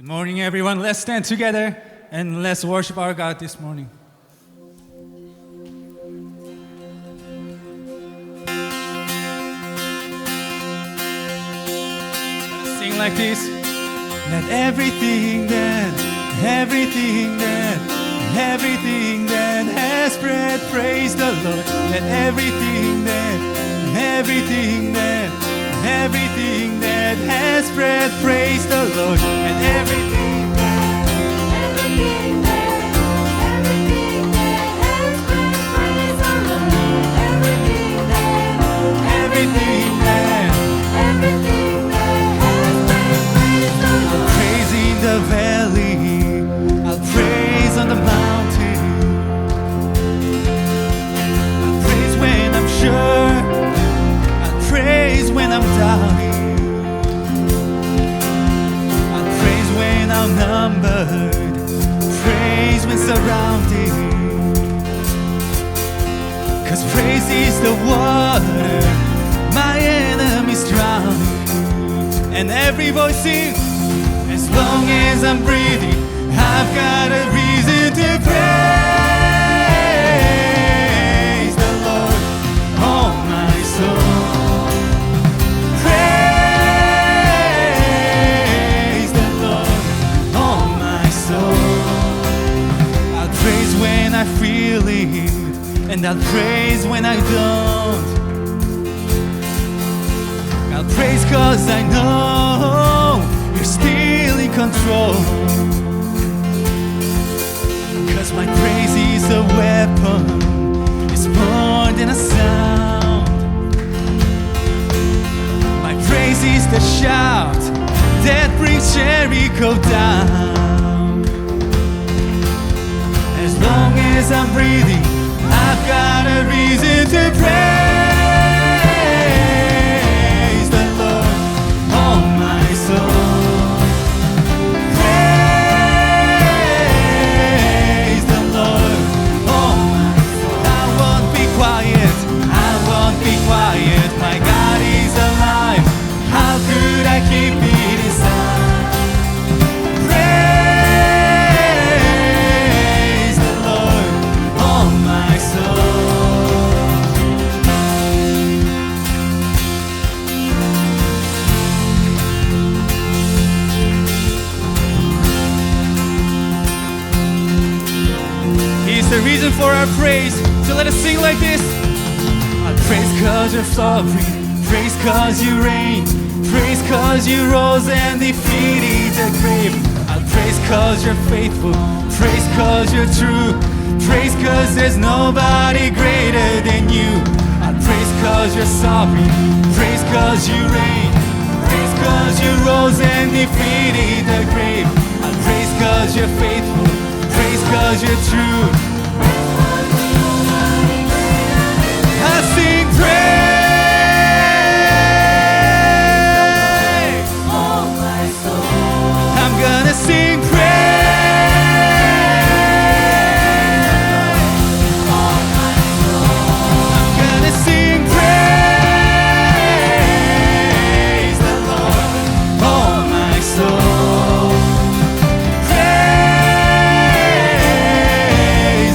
Good morning, everyone. Let's stand together and let's worship our God this morning. Let's sing like this. Let everything that has breath praise the Lord. Let everything that has breath praise the Lord. And everything that has breath praise the Lord. Everything that has breath praise the Lord. I'll praise in the valley, I'll praise on the mountain, I'll praise when I'm sure, I'll praise when I'm doubting, outnumbered, praise when surrounded, 'cause praise is the water my enemies drown, and every voice sings, as long as I'm breathing, I've got a reason to praise the Lord, oh my soul. I feel it, and I'll praise when I don't. I'll praise 'cause I know you're still in control, 'cause my praise is a weapon, it's more than a sound. My praise is the shout that brings Jericho down. As long as I'm breathing, I've got a reason to praise the Lord, oh my soul. Praise the Lord, oh my soul. I won't be quiet, my God is alive. How could I keep it inside? The reason for our praise, so let us sing like this. I'll praise 'cause you're sovereign, praise 'cause you reign, praise 'cause you rose and defeated the grave. I'll praise 'cause you're faithful, praise 'cause you're true, praise 'cause there's nobody greater than you. I'll praise 'cause you're sovereign, praise 'cause you reign, praise 'cause you rose and defeated the grave. I'll praise 'cause you're faithful, praise 'cause you're true. I sing praise, oh my soul. I'm gonna sing praise, oh my soul. I'm gonna sing praise the Lord, oh my soul. Praise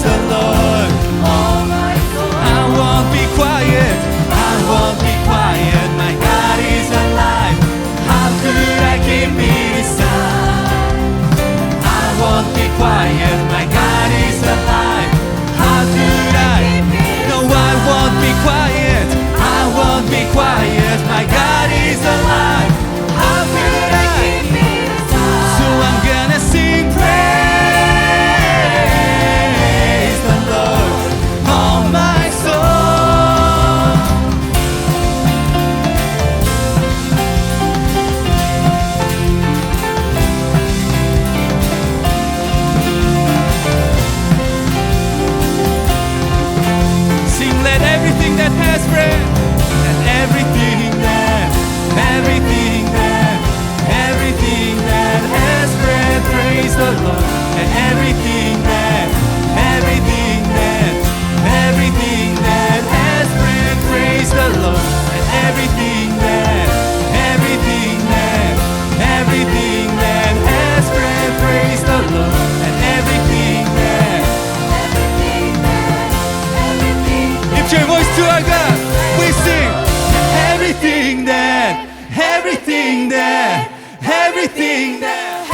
everything that, everything that,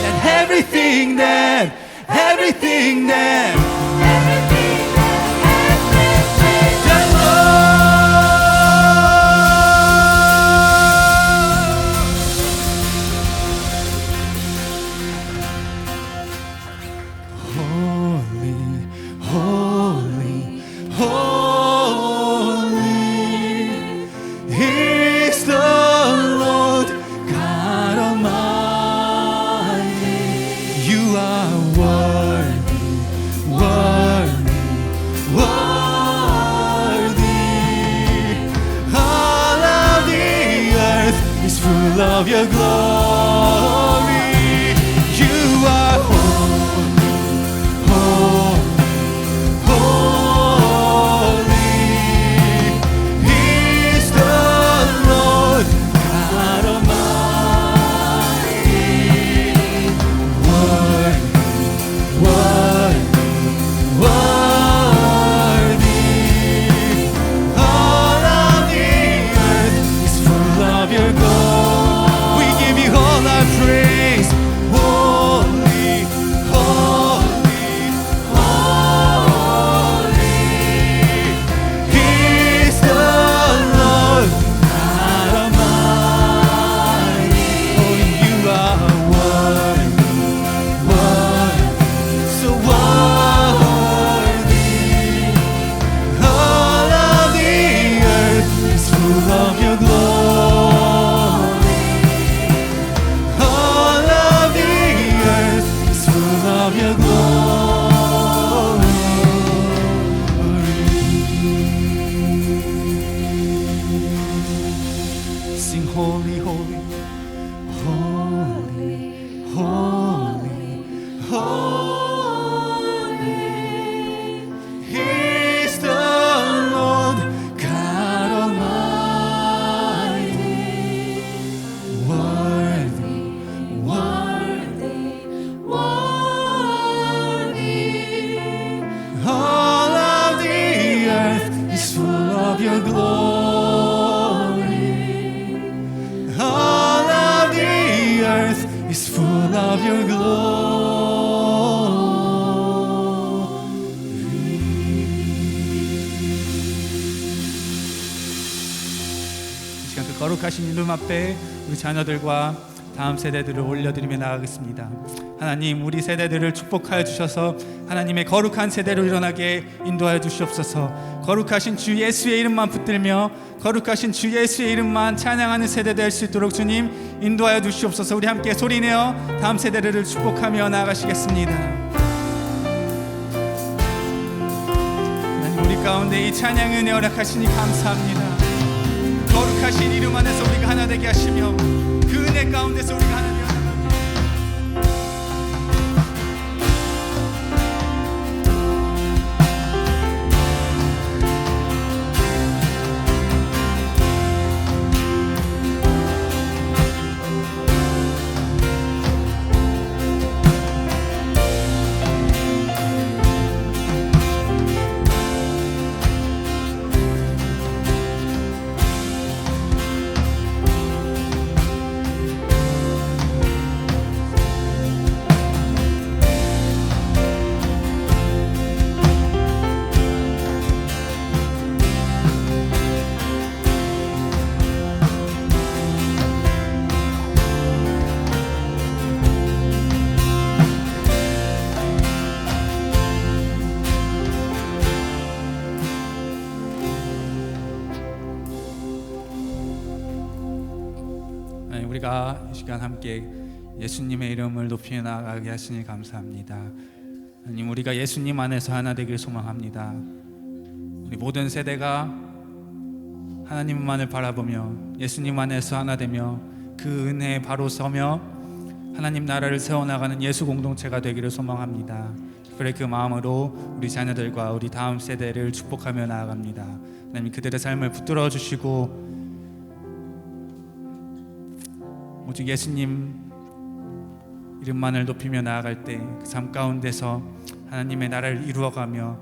and everything that, everything that, the Lord. Holy, holy, holy is the Lord God Almighty. You are worthy, worthy, worthy. All of the earth is full of your glory. You are holy, holy, is the Lord God Almighty. Worthy, worthy. All of the earth is full of your glory. We give you all our praise. Holy, holy, holy is the Lord God Almighty. Oh, you are worthy, worthy, so worthy. All of the earth is full of your glory. All of the earth is full of your glory. Sing holy, holy, holy, holy, holy is the Lord God Almighty. Worthy, all of the earth is full of your glory. All of the earth is full of your glory. 이 시간 그 거룩하신 이름 앞에 우리 자녀들과 다음 세대들을 올려드리며 나가겠습니다. 하나님, 우리 세대들을 축복하여 주셔서 하나님의 거룩한 세대로 일어나게 인도하여 주시옵소서. 거룩하신 주 예수의 이름만 붙들며 거룩하신 주 예수의 이름만 찬양하는 세대 될 수 있도록 주님 인도하여 주시옵소서. 우리 함께 소리내어 다음 세대들을 축복하며 나아가시겠습니다. 하나님, 우리 가운데 이 찬양 은혜 허락하시니 감사합니다. 거룩하신 이름 안에서 우리가 하나 되게 하시며 그 은혜 가운데서 우리가 하나 되게 우리가 이 시간 함께 예수님의 이름을 높여 나가게 하시니 감사합니다. 하나님, 우리가 예수님 안에서 하나 되길 소망합니다. 우리 모든 세대가 하나님만을 바라보며 예수님 안에서 하나 되며 그 은혜에 바로 서며 하나님 나라를 세워나가는 예수 공동체가 되기를 소망합니다. 그래 그 마음으로 우리 자녀들과 우리 다음 세대를 축복하며 나아갑니다. 하나님, 그들의 삶을 붙들어 주시고 오직 예수님 이름만을 높이며 나아갈 때 그 삶 가운데서 하나님의 나라를 이루어가며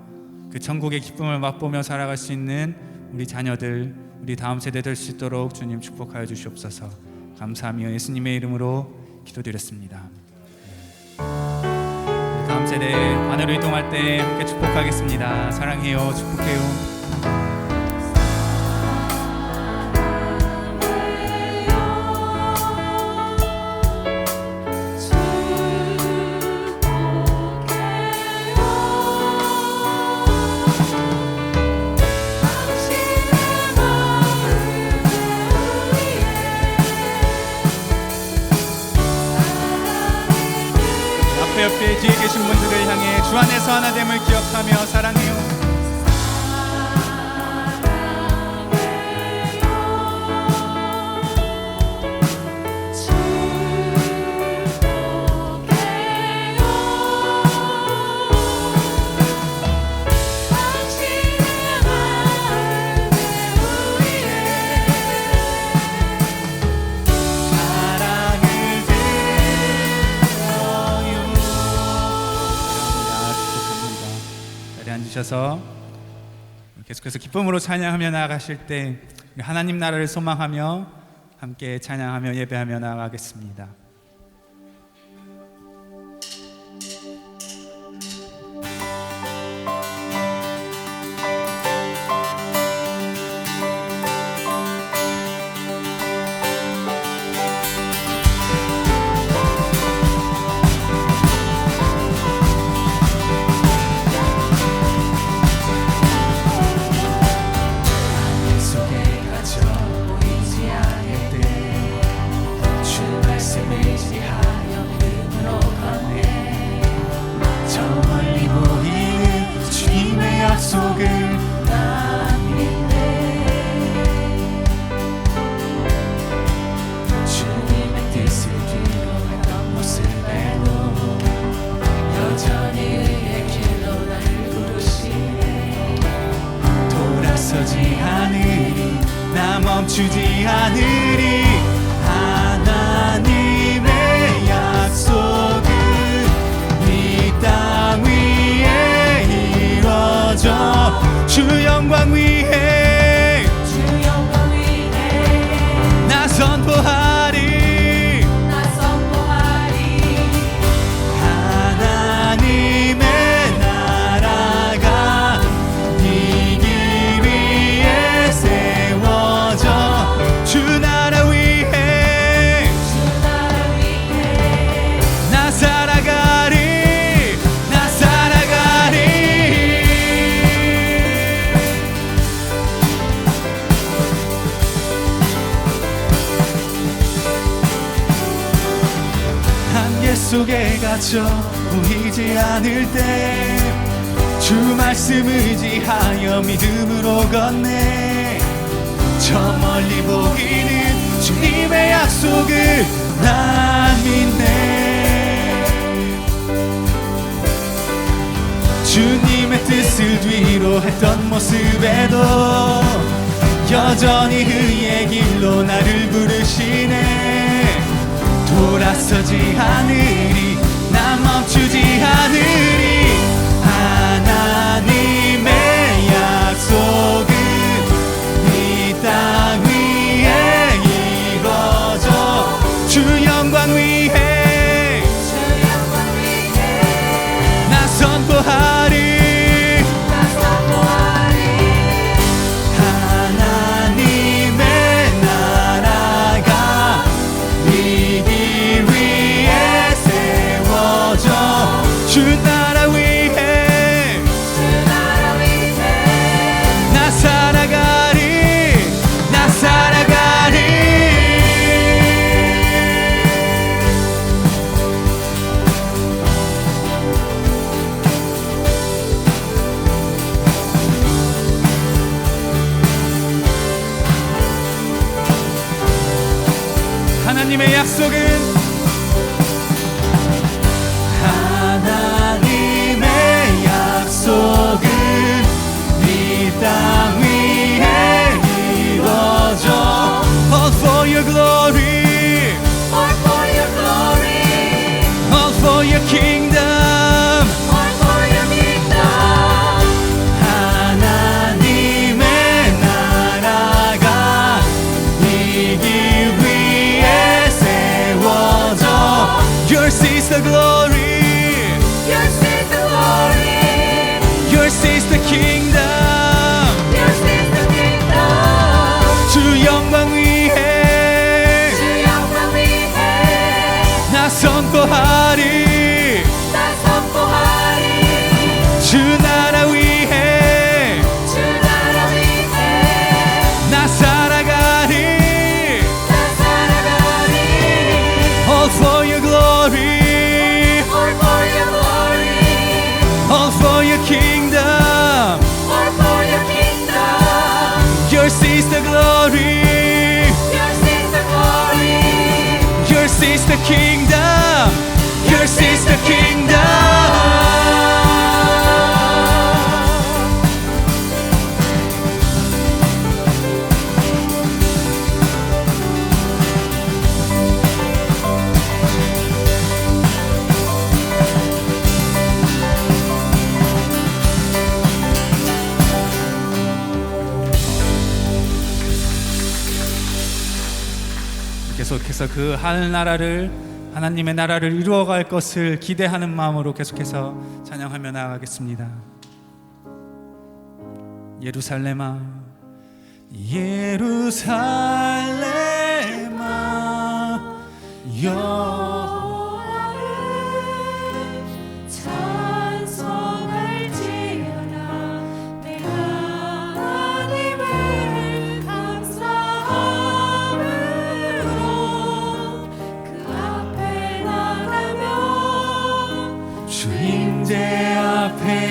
그 천국의 기쁨을 맛보며 살아갈 수 있는 우리 자녀들, 우리 다음 세대 될 수 있도록 주님 축복하여 주시옵소서. 감사하며 예수님의 이름으로 기도드렸습니다. 다음 세대 반으로 이동할 때 함께 축복하겠습니다. 사랑해요. 축복해요. 옆에 뒤에 계신 분들을 향해 주 안에서 하나됨을 기억하며 사랑해요. 앉으셔서 계속해서 기쁨으로 찬양하며 나아가실 때 하나님 나라를 소망하며 함께 찬양하며 예배하며 나아가겠습니다. 멈추지 않으리. 하나님의 약속은 이 땅 위에 이루어져 주 영광 위에 나 선포하리. 하나님의 나라가 이 길 위에 세워져 주 나라 위에 나 살아가리. 나 살아가리. 한계 속에 갇혀 보이지 않을 때 주 말씀 의지하여 믿음으로 걷네. 저 멀리 보이는 주님의 약속을 난 믿네. 주님의 뜻을 뒤로 했던 모습에도 여전히 그의 길로 나를 부르시네. 돌아서지 않으리. 나 멈추지 않으리. 하나님의 약속은 이 땅 위에 이루어져 주 영광 위에 나 선포하리. 하나님의 나라가 이 길 위에 세워져 주 나라 위에 나 살아가리. 나 살아가리. 하나님의 약속은 하나님의 약속은 이 땅 위에 이루어져. All for your glory. All for your glory. All for your kingdom. All for your kingdom. 하나님의 나라가 glory. Yours is the kingdom. Yours is the kingdom. 계속해서 그 하늘나라를, 하나님의 나라를 이루어갈 것을 기대하는 마음으로 계속해서 찬양하며 나아가겠습니다. 예루살렘아, 예루살렘아, 여호와를 찬송할지어다. 내 하나님을 감사함으로 그 앞에 나가며 주임제 앞에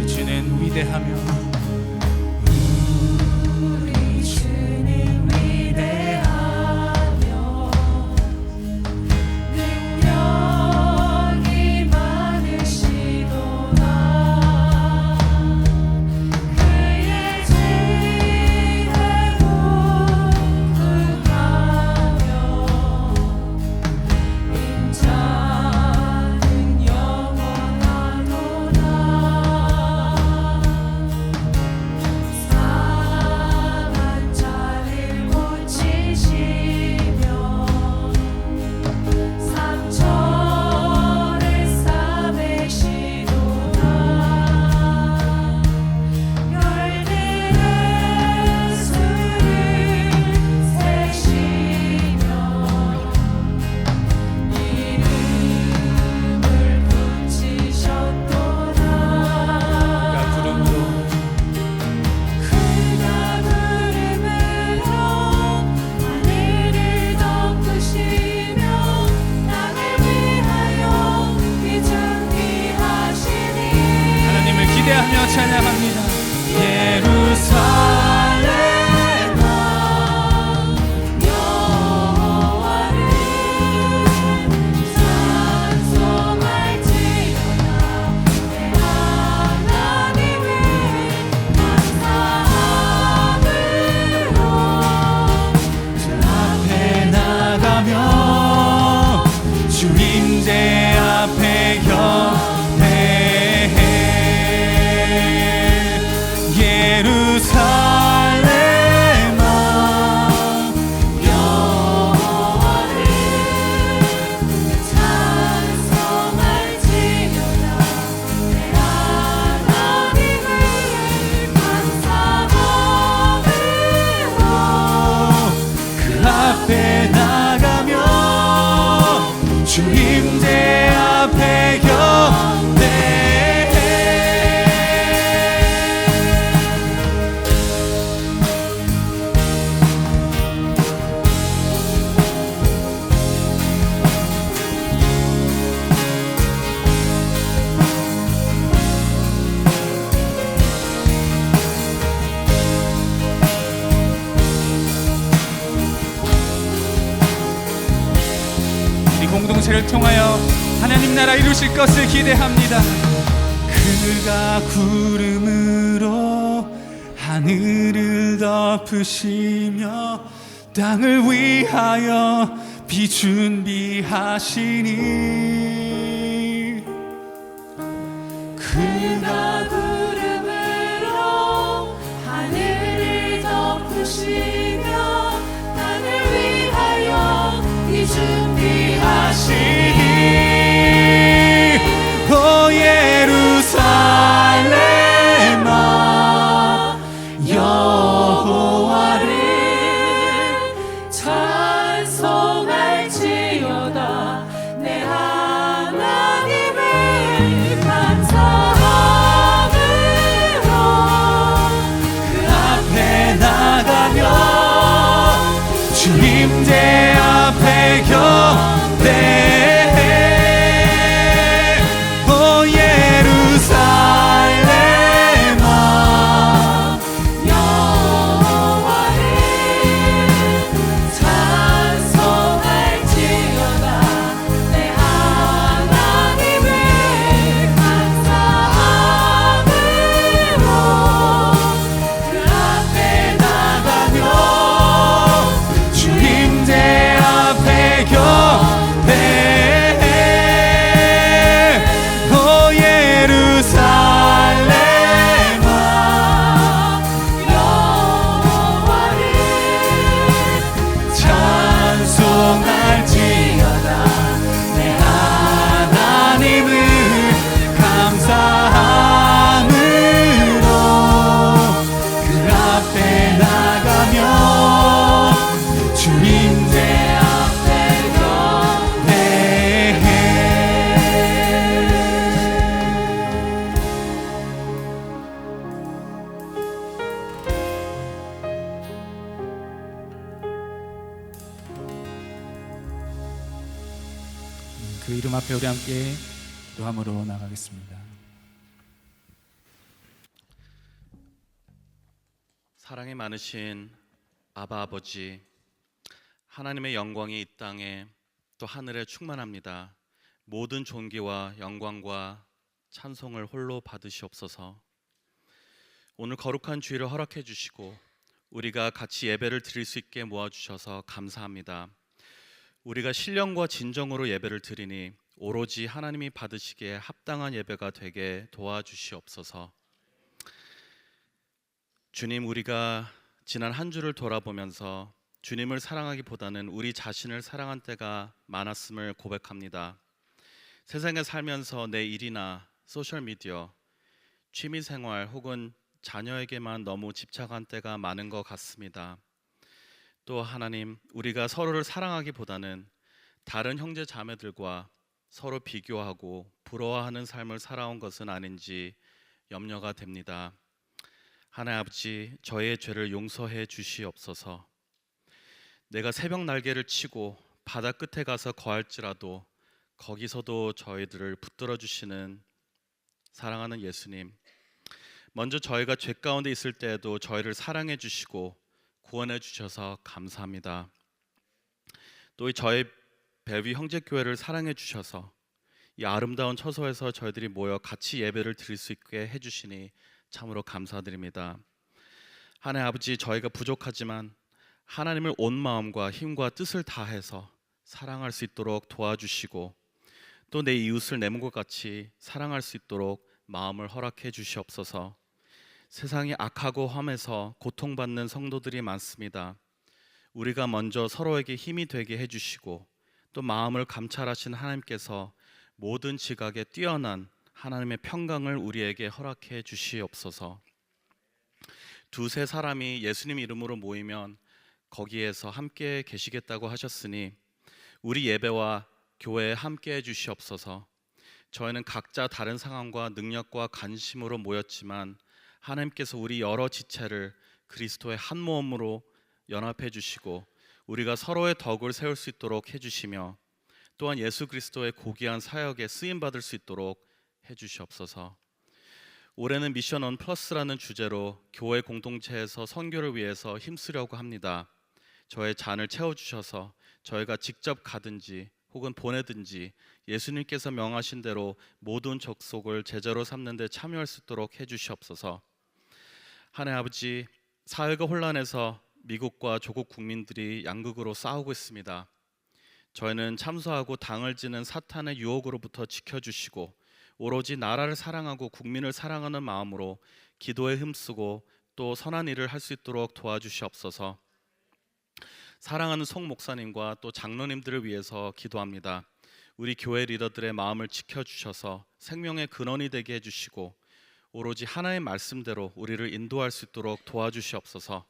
주는 위대하며 우리 주는 위대하며 능력이 많으시도다. 그의 지혜로 구하며 인자는 영원하노라. 상한 자를 고치시며 상처를 싸매시도다. 열들의 수를 세시며 이름을 붙이셨도다. 구름으로 그가 구름으로 하늘을 덮으시며 땅을 위하여 비 준비하시니. 하나님을 기대하며 찬양합니다. 예루살렘아, 여호와를 찬송할지어다. 내 하나님을 감사함으로 주 앞에 나가며 주임제 앞에 경배해. 예루살렘아, 여호와를 찬송할지어다. 내 하나님을 감사함으로 그 앞에 나가며 주임제 앞에 경배해. 우리 공동체를 통하여 하나님 나라 이루실 것을 기대합니다. 그가 구름으로 하늘을 덮으시며 땅을 위하여 비 준비하시니. 그가 구름으로 하늘을 덮으시며 땅을 위하여 비 준비하시니. 오 예루살렘아, 여호와를 찬송할지어다. 내 하나님을 감사함으로 그 앞에 나가며 주님대 앞에 경배해. 오 예루살렘아 여호와를 찬송할지어다. 내 하나님을 감사함으로 그 앞에 나가며 주님대 앞에 경배해. 오 예루살렘아 여호와를 찬송할지어다. 내 하나님을 감사함으로 그 앞에 나가며 주님대 앞에 경배해. 그 이름 앞에 우리 함께 기도함으로 나가겠습니다. 사랑이 많으신 아바 아버지, 하나님의 영광이 이 땅에 또 하늘에 충만합니다. 모든 존귀와 영광과 찬송을 홀로 받으시옵소서. 오늘 거룩한 주일을 허락해 주시고 우리가 같이 예배를 드릴 수 있게 모아주셔서 감사합니다. 우리가 신령과 진정으로 예배를 드리니 오로지 하나님이 받으시기에 합당한 예배가 되게 도와주시옵소서. 주님, 우리가 지난 한 주를 돌아보면서 주님을 사랑하기보다는 우리 자신을 사랑한 때가 많았음을 고백합니다. 세상에 살면서 내 일이나 소셜미디어, 취미생활 혹은 자녀에게만 너무 집착한 때가 많은 것 같습니다. 또 하나님, 우리가 서로를 사랑하기보다는 다른 형제 자매들과 서로 비교하고 부러워하는 삶을 살아온 것은 아닌지 염려가 됩니다. 하나님 아버지, 저의 죄를 용서해 주시옵소서. 내가 새벽 날개를 치고 바다 끝에 가서 거할지라도 거기서도 저희들을 붙들어 주시는 사랑하는 예수님, 먼저 저희가 죄 가운데 있을 때에도 저희를 사랑해 주시고 구원해 주셔서 감사합니다. 또 저희 배위 형제교회를 사랑해 주셔서 이 아름다운 처소에서 저희들이 모여 같이 예배를 드릴 수 있게 해주시니 참으로 감사드립니다. 하나님 아버지, 저희가 부족하지만 하나님을 온 마음과 힘과 뜻을 다해서 사랑할 수 있도록 도와주시고 또 내 이웃을 내 몸과 같이 사랑할 수 있도록 마음을 허락해 주시옵소서. 세상이 악하고 험해서 고통받는 성도들이 많습니다. 우리가 먼저 서로에게 힘이 되게 해주시고 또 마음을 감찰하신 하나님께서 모든 지각에 뛰어난 하나님의 평강을 우리에게 허락해 주시옵소서. 두세 사람이 예수님 이름으로 모이면 거기에서 함께 계시겠다고 하셨으니 우리 예배와 교회에 함께 해 주시옵소서. 저희는 각자 다른 상황과 능력과 관심으로 모였지만 하나님께서 우리 여러 지체를 그리스도의 한 몸으로 연합해 주시고 우리가 서로의 덕을 세울 수 있도록 해주시며 또한 예수 그리스도의 고귀한 사역에 쓰임받을 수 있도록 해주시옵소서. 올해는 미션 원 플러스라는 주제로 교회 공동체에서 선교를 위해서 힘쓰려고 합니다. 저의 잔을 채워주셔서 저희가 직접 가든지 혹은 보내든지 예수님께서 명하신 대로 모든 족속을 제자로 삼는 데 참여할 수 있도록 해주시옵소서. 하나님 아버지, 사회가 혼란해서 미국과 조국 국민들이 양극으로 싸우고 있습니다. 저희는 참소하고 당을 지는 사탄의 유혹으로부터 지켜주시고 오로지 나라를 사랑하고 국민을 사랑하는 마음으로 기도에 힘쓰고 또 선한 일을 할 수 있도록 도와주시옵소서. 사랑하는 송 목사님과 또 장로님들을 위해서 기도합니다. 우리 교회 리더들의 마음을 지켜주셔서 생명의 근원이 되게 해주시고 오로지 하나의 말씀대로 우리를 인도할 수 있도록 도와주시옵소서.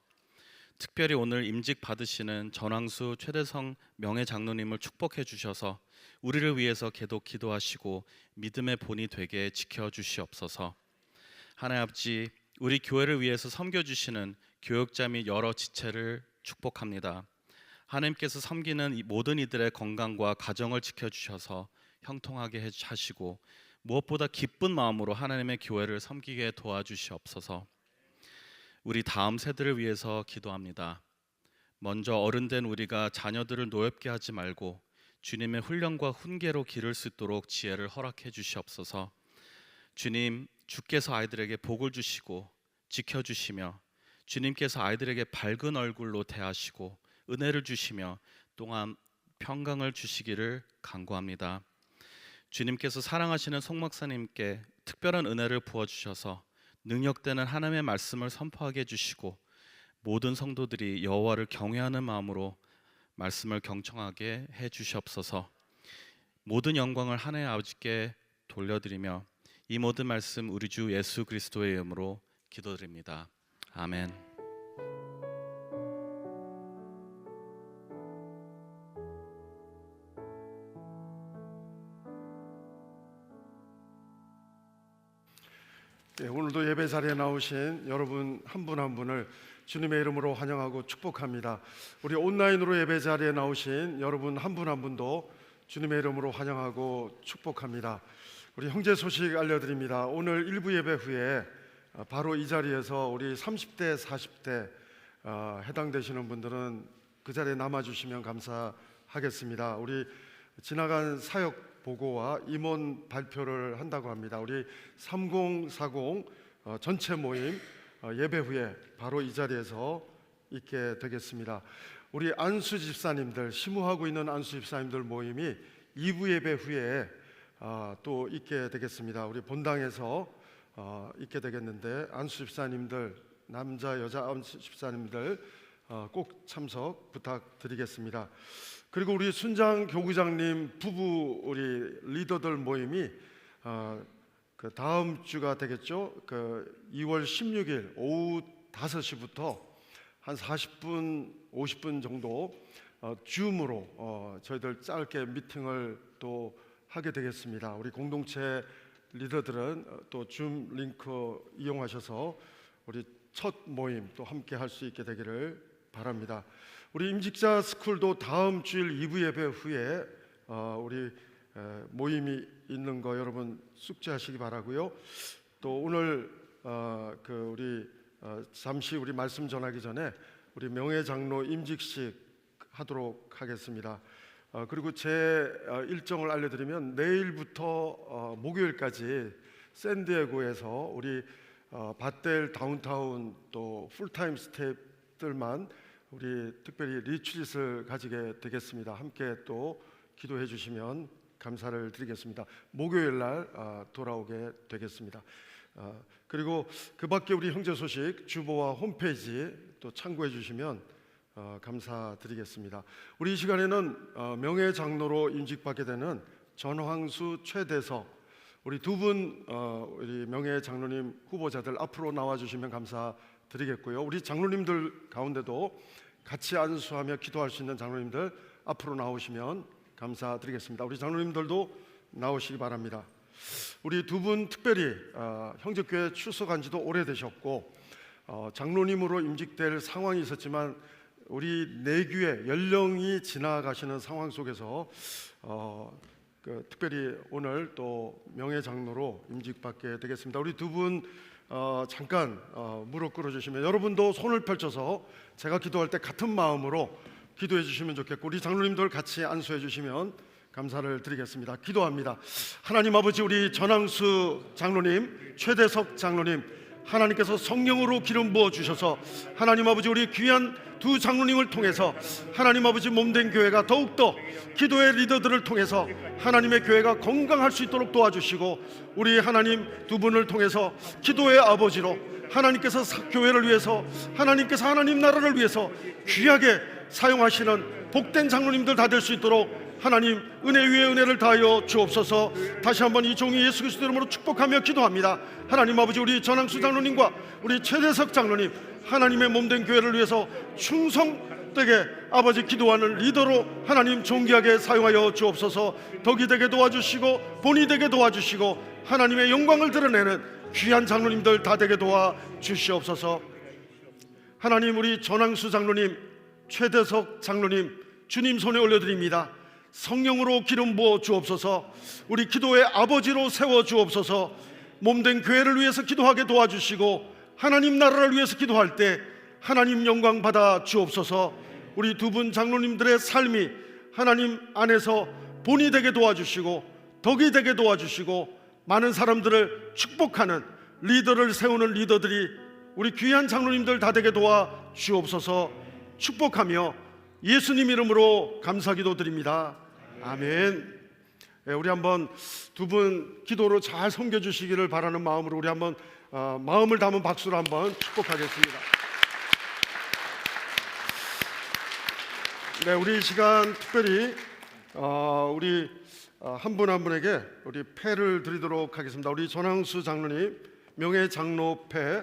특별히 오늘 임직 받으시는 전황수 최대성 명예장로님을 축복해 주셔서 우리를 위해서 계속 기도하시고 믿음의 본이 되게 지켜주시옵소서. 하나님 아버지, 우리 교회를 위해서 섬겨주시는 교역자 및 여러 지체를 축복합니다. 하나님께서 섬기는 이 모든 이들의 건강과 가정을 지켜주셔서 형통하게 하시고 무엇보다 기쁜 마음으로 하나님의 교회를 섬기게 도와주시옵소서. 우리 다음 세대를 위해서 기도합니다. 먼저 어른된 우리가 자녀들을 노엽게 하지 말고 주님의 훈련과 훈계로 기를 수 있도록 지혜를 허락해 주시옵소서. 주님, 주께서 아이들에게 복을 주시고 지켜주시며 주님께서 아이들에게 밝은 얼굴로 대하시고 은혜를 주시며 또한 평강을 주시기를 간구합니다. 주님께서 사랑하시는 송 목사님께 특별한 은혜를 부어주셔서 능력되는 하나님의 말씀을 선포하게 해주시고 모든 성도들이 여호와를 경외하는 마음으로 말씀을 경청하게 해주시옵소서. 모든 영광을 하나님의 아버지께 돌려드리며 이 모든 말씀 우리 주 예수 그리스도의 이름으로 기도드립니다. 아멘. 네, 오늘도 예배 자리에 나오신 여러분 한 분 한 분을 주님의 이름으로 환영하고 축복합니다. 우리 온라인으로 예배 자리에 나오신 여러분 한 분 한 분도 주님의 이름으로 환영하고 축복합니다. 우리 형제 소식 알려드립니다. 오늘 일부 예배 후에 바로 이 자리에서 우리 30대, 40대 해당되시는 분들은 그 자리에 남아주시면 감사하겠습니다. 우리 지나간 사역 보고와 임원 발표를 한다고 합니다. 우리 3040 전체 모임 예배 후에 바로 이 자리에서 있게 되겠습니다. 우리 안수 집사님들, 심우하고 있는 안수 집사님들 모임이 2부 예배 후에 또 있게 되겠습니다. 우리 본당에서 있게 되겠는데 안수 집사님들, 남자 여자 안수 집사님들 꼭 참석 부탁드리겠습니다. 그리고 우리 순장 교구장님 부부 우리 리더들 모임이 그 다음 주가 되겠죠. 그 2월 16일 오후 5시부터 한 40분 50분 정도 줌으로 저희들 짧게 미팅을 또 하게 되겠습니다. 우리 공동체 리더들은 또 줌 링크 이용하셔서 우리 첫 모임 또 함께 할 수 있게 되기를 바랍니다. 우리 임직자 스쿨도 다음 주일 2부 예배 후에 우리 모임이 있는 거 여러분 숙지하시기 바라고요. 또 오늘 우리 잠시 우리 말씀 전하기 전에 우리 명예 장로 임직식 하도록 하겠습니다. 그리고 제 일정을 알려드리면 내일부터 목요일까지 샌디에고에서 우리 밧델 다운타운 또 풀타임 스태프들만 우리 특별히 리트릿을 가지게 되겠습니다. 함께 또 기도해 주시면 감사를 드리겠습니다. 목요일 날 돌아오게 되겠습니다. 그리고 그 밖에 우리 형제 소식 주보와 홈페이지 또 참고해 주시면 감사드리겠습니다. 우리 이 시간에는 명예 장로로 임직받게 되는 전황수 최대석 우리 두 분 우리 명예 장로님 후보자들 앞으로 나와 주시면 감사드리겠고요. 우리 장로님들 가운데도 같이 안수하며 기도할 수 있는 장로님들 앞으로 나오시면 감사드리겠습니다. 우리 장로님들도 나오시기 바랍니다. 우리 두 분 특별히 형제교회 출석한 지도 오래되셨고 장로님으로 임직될 상황이 있었지만 우리 내교회 연령이 지나가시는 상황 속에서 특별히 오늘 또 명예 장로로 임직받게 되겠습니다. 우리 두 분 잠깐 무릎 꿇어주시면 여러분도 손을 펼쳐서 제가 기도할 때 같은 마음으로 기도해 주시면 좋겠고 우리 장로님들 같이 안수해 주시면 감사를 드리겠습니다. 기도합니다. 하나님 아버지, 우리 전황수 장로님, 최대석 장로님, 하나님께서 성령으로 기름 부어 주셔서 하나님 아버지 우리 귀한 두 장로님을 통해서 하나님 아버지 몸된 교회가 더욱더 기도의 리더들을 통해서 하나님의 교회가 건강할 수 있도록 도와주시고 우리 하나님 두 분을 통해서 기도의 아버지로 하나님께서 교회를 위해서 하나님께서 하나님 나라를 위해서 귀하게 사용하시는 복된 장로님들 다 될 수 있도록 하나님 은혜 위에 은혜를 다하여 주옵소서. 다시 한번 이 종이 예수 그리스도 이름으로 축복하며 기도합니다. 하나님 아버지 우리 전황수 장로님과 우리 최대석 장로님 하나님의 몸된 교회를 위해서 충성되게 아버지 기도하는 리더로 하나님 존귀하게 사용하여 주옵소서. 덕이 되게 도와주시고 본이 되게 도와주시고 하나님의 영광을 드러내는 귀한 장로님들 다 되게 도와주시옵소서. 하나님 우리 전황수 장로님, 최대석 장로님 주님 손에 올려드립니다. 성령으로 기름 부어 주옵소서. 우리 기도의 아버지로 세워 주옵소서. 몸된 교회를 위해서 기도하게 도와주시고 하나님 나라를 위해서 기도할 때 하나님 영광 받아 주옵소서. 우리 두 분 장로님들의 삶이 하나님 안에서 본이 되게 도와주시고 덕이 되게 도와주시고 많은 사람들을 축복하는 리더를 세우는 리더들이 우리 귀한 장로님들 다 되게 도와 주옵소서. 축복하며 예수님 이름으로 감사기도 드립니다. 아멘. 우리 한번 두 분 기도로 잘 섬겨주시기를 바라는 마음으로 우리 한번 마음을 담은 박수로 한번 축복하겠습니다. 네, 우리 이 시간 특별히 우리 한 분 한 분에게 우리 패를 드리도록 하겠습니다. 우리 전항수 장로님 명예 장로패,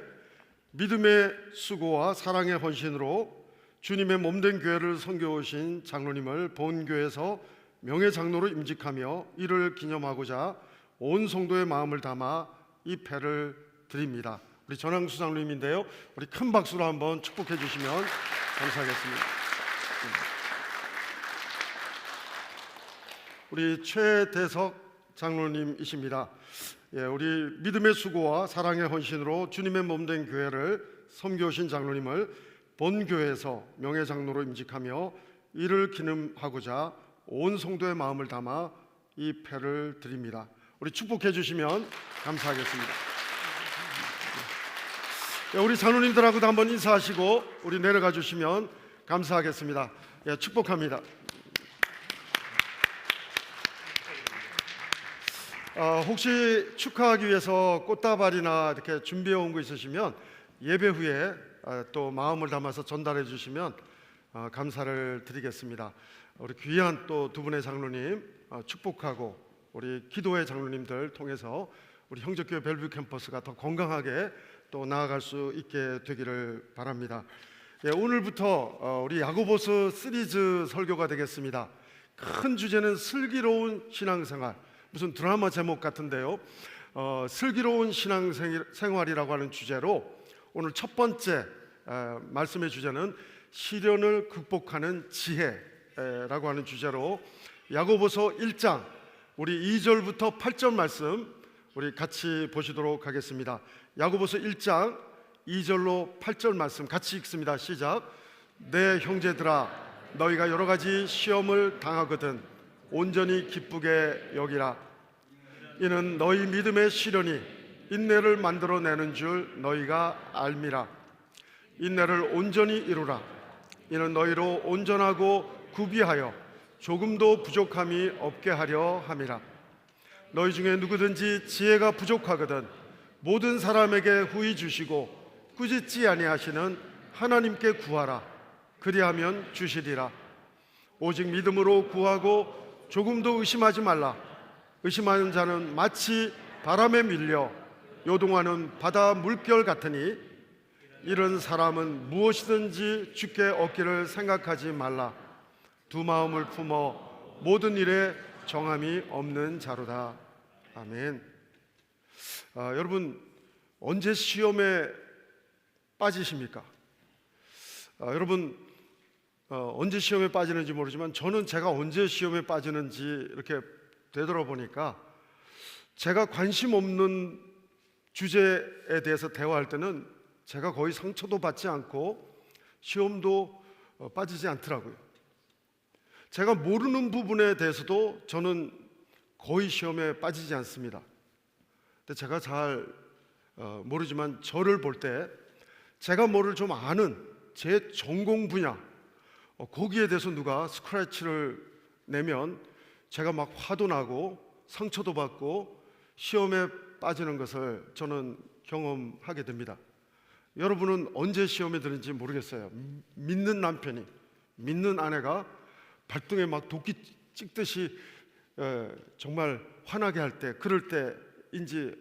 믿음의 수고와 사랑의 헌신으로 주님의 몸된 교회를 섬겨오신 장로님을 본교에서 명예 장로로 임직하며 이를 기념하고자 온 성도의 마음을 담아 이 패를 드립니다. 우리 전항수 장로님인데요, 우리 큰 박수로 한번 축복해 주시면 감사하겠습니다. 우리 최대석 장로님이십니다. 우리 믿음의 수고와 사랑의 헌신으로 주님의 몸된 교회를 섬겨오신 장로님을 본교회에서 명예 장로로 임직하며 이를 기념하고자 온 성도의 마음을 담아 이 패를 드립니다. 우리 축복해 주시면 감사하겠습니다. 우리 장로님들하고도 한번 인사하시고 우리 내려가 주시면 감사하겠습니다. 축복합니다. 혹시 축하하기 위해서 꽃다발이나 이렇게 준비해 온 거 있으시면 예배 후에 또 마음을 담아서 전달해 주시면 감사를 드리겠습니다. 우리 귀한 또 두 분의 장로님 축복하고 우리 기도의 장로님들 통해서 우리 형제교회 벨뷰 캠퍼스가 더 건강하게 또 나아갈 수 있게 되기를 바랍니다. 오늘부터 우리 야고보서 시리즈 설교가 되겠습니다. 큰 주제는 슬기로운 신앙생활, 무슨 드라마 제목 같은데요. 슬기로운 신앙생활이라고 하는 주제로 오늘 첫 번째 말씀의 주제는 시련을 극복하는 지혜라고 하는 주제로 야고보서 1장 우리 2절부터 8절 말씀 우리 같이 보시도록 하겠습니다. 야고보서 1장 2절로 8절 말씀 같이 읽습니다. 시작. 내 형제들아, 너희가 여러 가지 시험을 당하거든 온전히 기쁘게 여기라. 이는 너희 믿음의 시련이 인내를 만들어내는 줄 너희가 알미라. 인내를 온전히 이루라. 이는 너희로 온전하고 구비하여 조금도 부족함이 없게 하려 함이라. 너희 중에 누구든지 지혜가 부족하거든 모든 사람에게 후히 주시고 꾸짖지 아니하시는 하나님께 구하라. 그리하면 주시리라. 오직 믿음으로 구하고 조금도 의심하지 말라. 의심하는 자는 마치 바람에 밀려 요동하는 바다 물결 같으니 이런 사람은 무엇이든지 주께 얻기를 생각하지 말라. 두 마음을 품어 모든 일에 정함이 없는 자로다. 아멘. 여러분 언제 시험에 빠지십니까? 여러분 언제 시험에 빠지는지 모르지만 저는 제가 언제 시험에 빠지는지 이렇게 되돌아보니까 제가 관심 없는 주제에 대해서 대화할 때는 제가 거의 상처도 받지 않고 시험도 빠지지 않더라고요. 제가 모르는 부분에 대해서도 저는 거의 시험에 빠지지 않습니다. 근데 제가 잘 모르지만 저를 볼 때 제가 뭐를 좀 아는 제 전공 분야 거기에 대해서 누가 스크래치를 내면 제가 막 화도 나고 상처도 받고 시험에 빠지는 것을 저는 경험하게 됩니다. 여러분은 언제 시험에 드는지 모르겠어요. 믿는 남편이, 믿는 아내가 발등에 막 도끼 찍듯이 정말 화나게 할 때, 그럴 때인지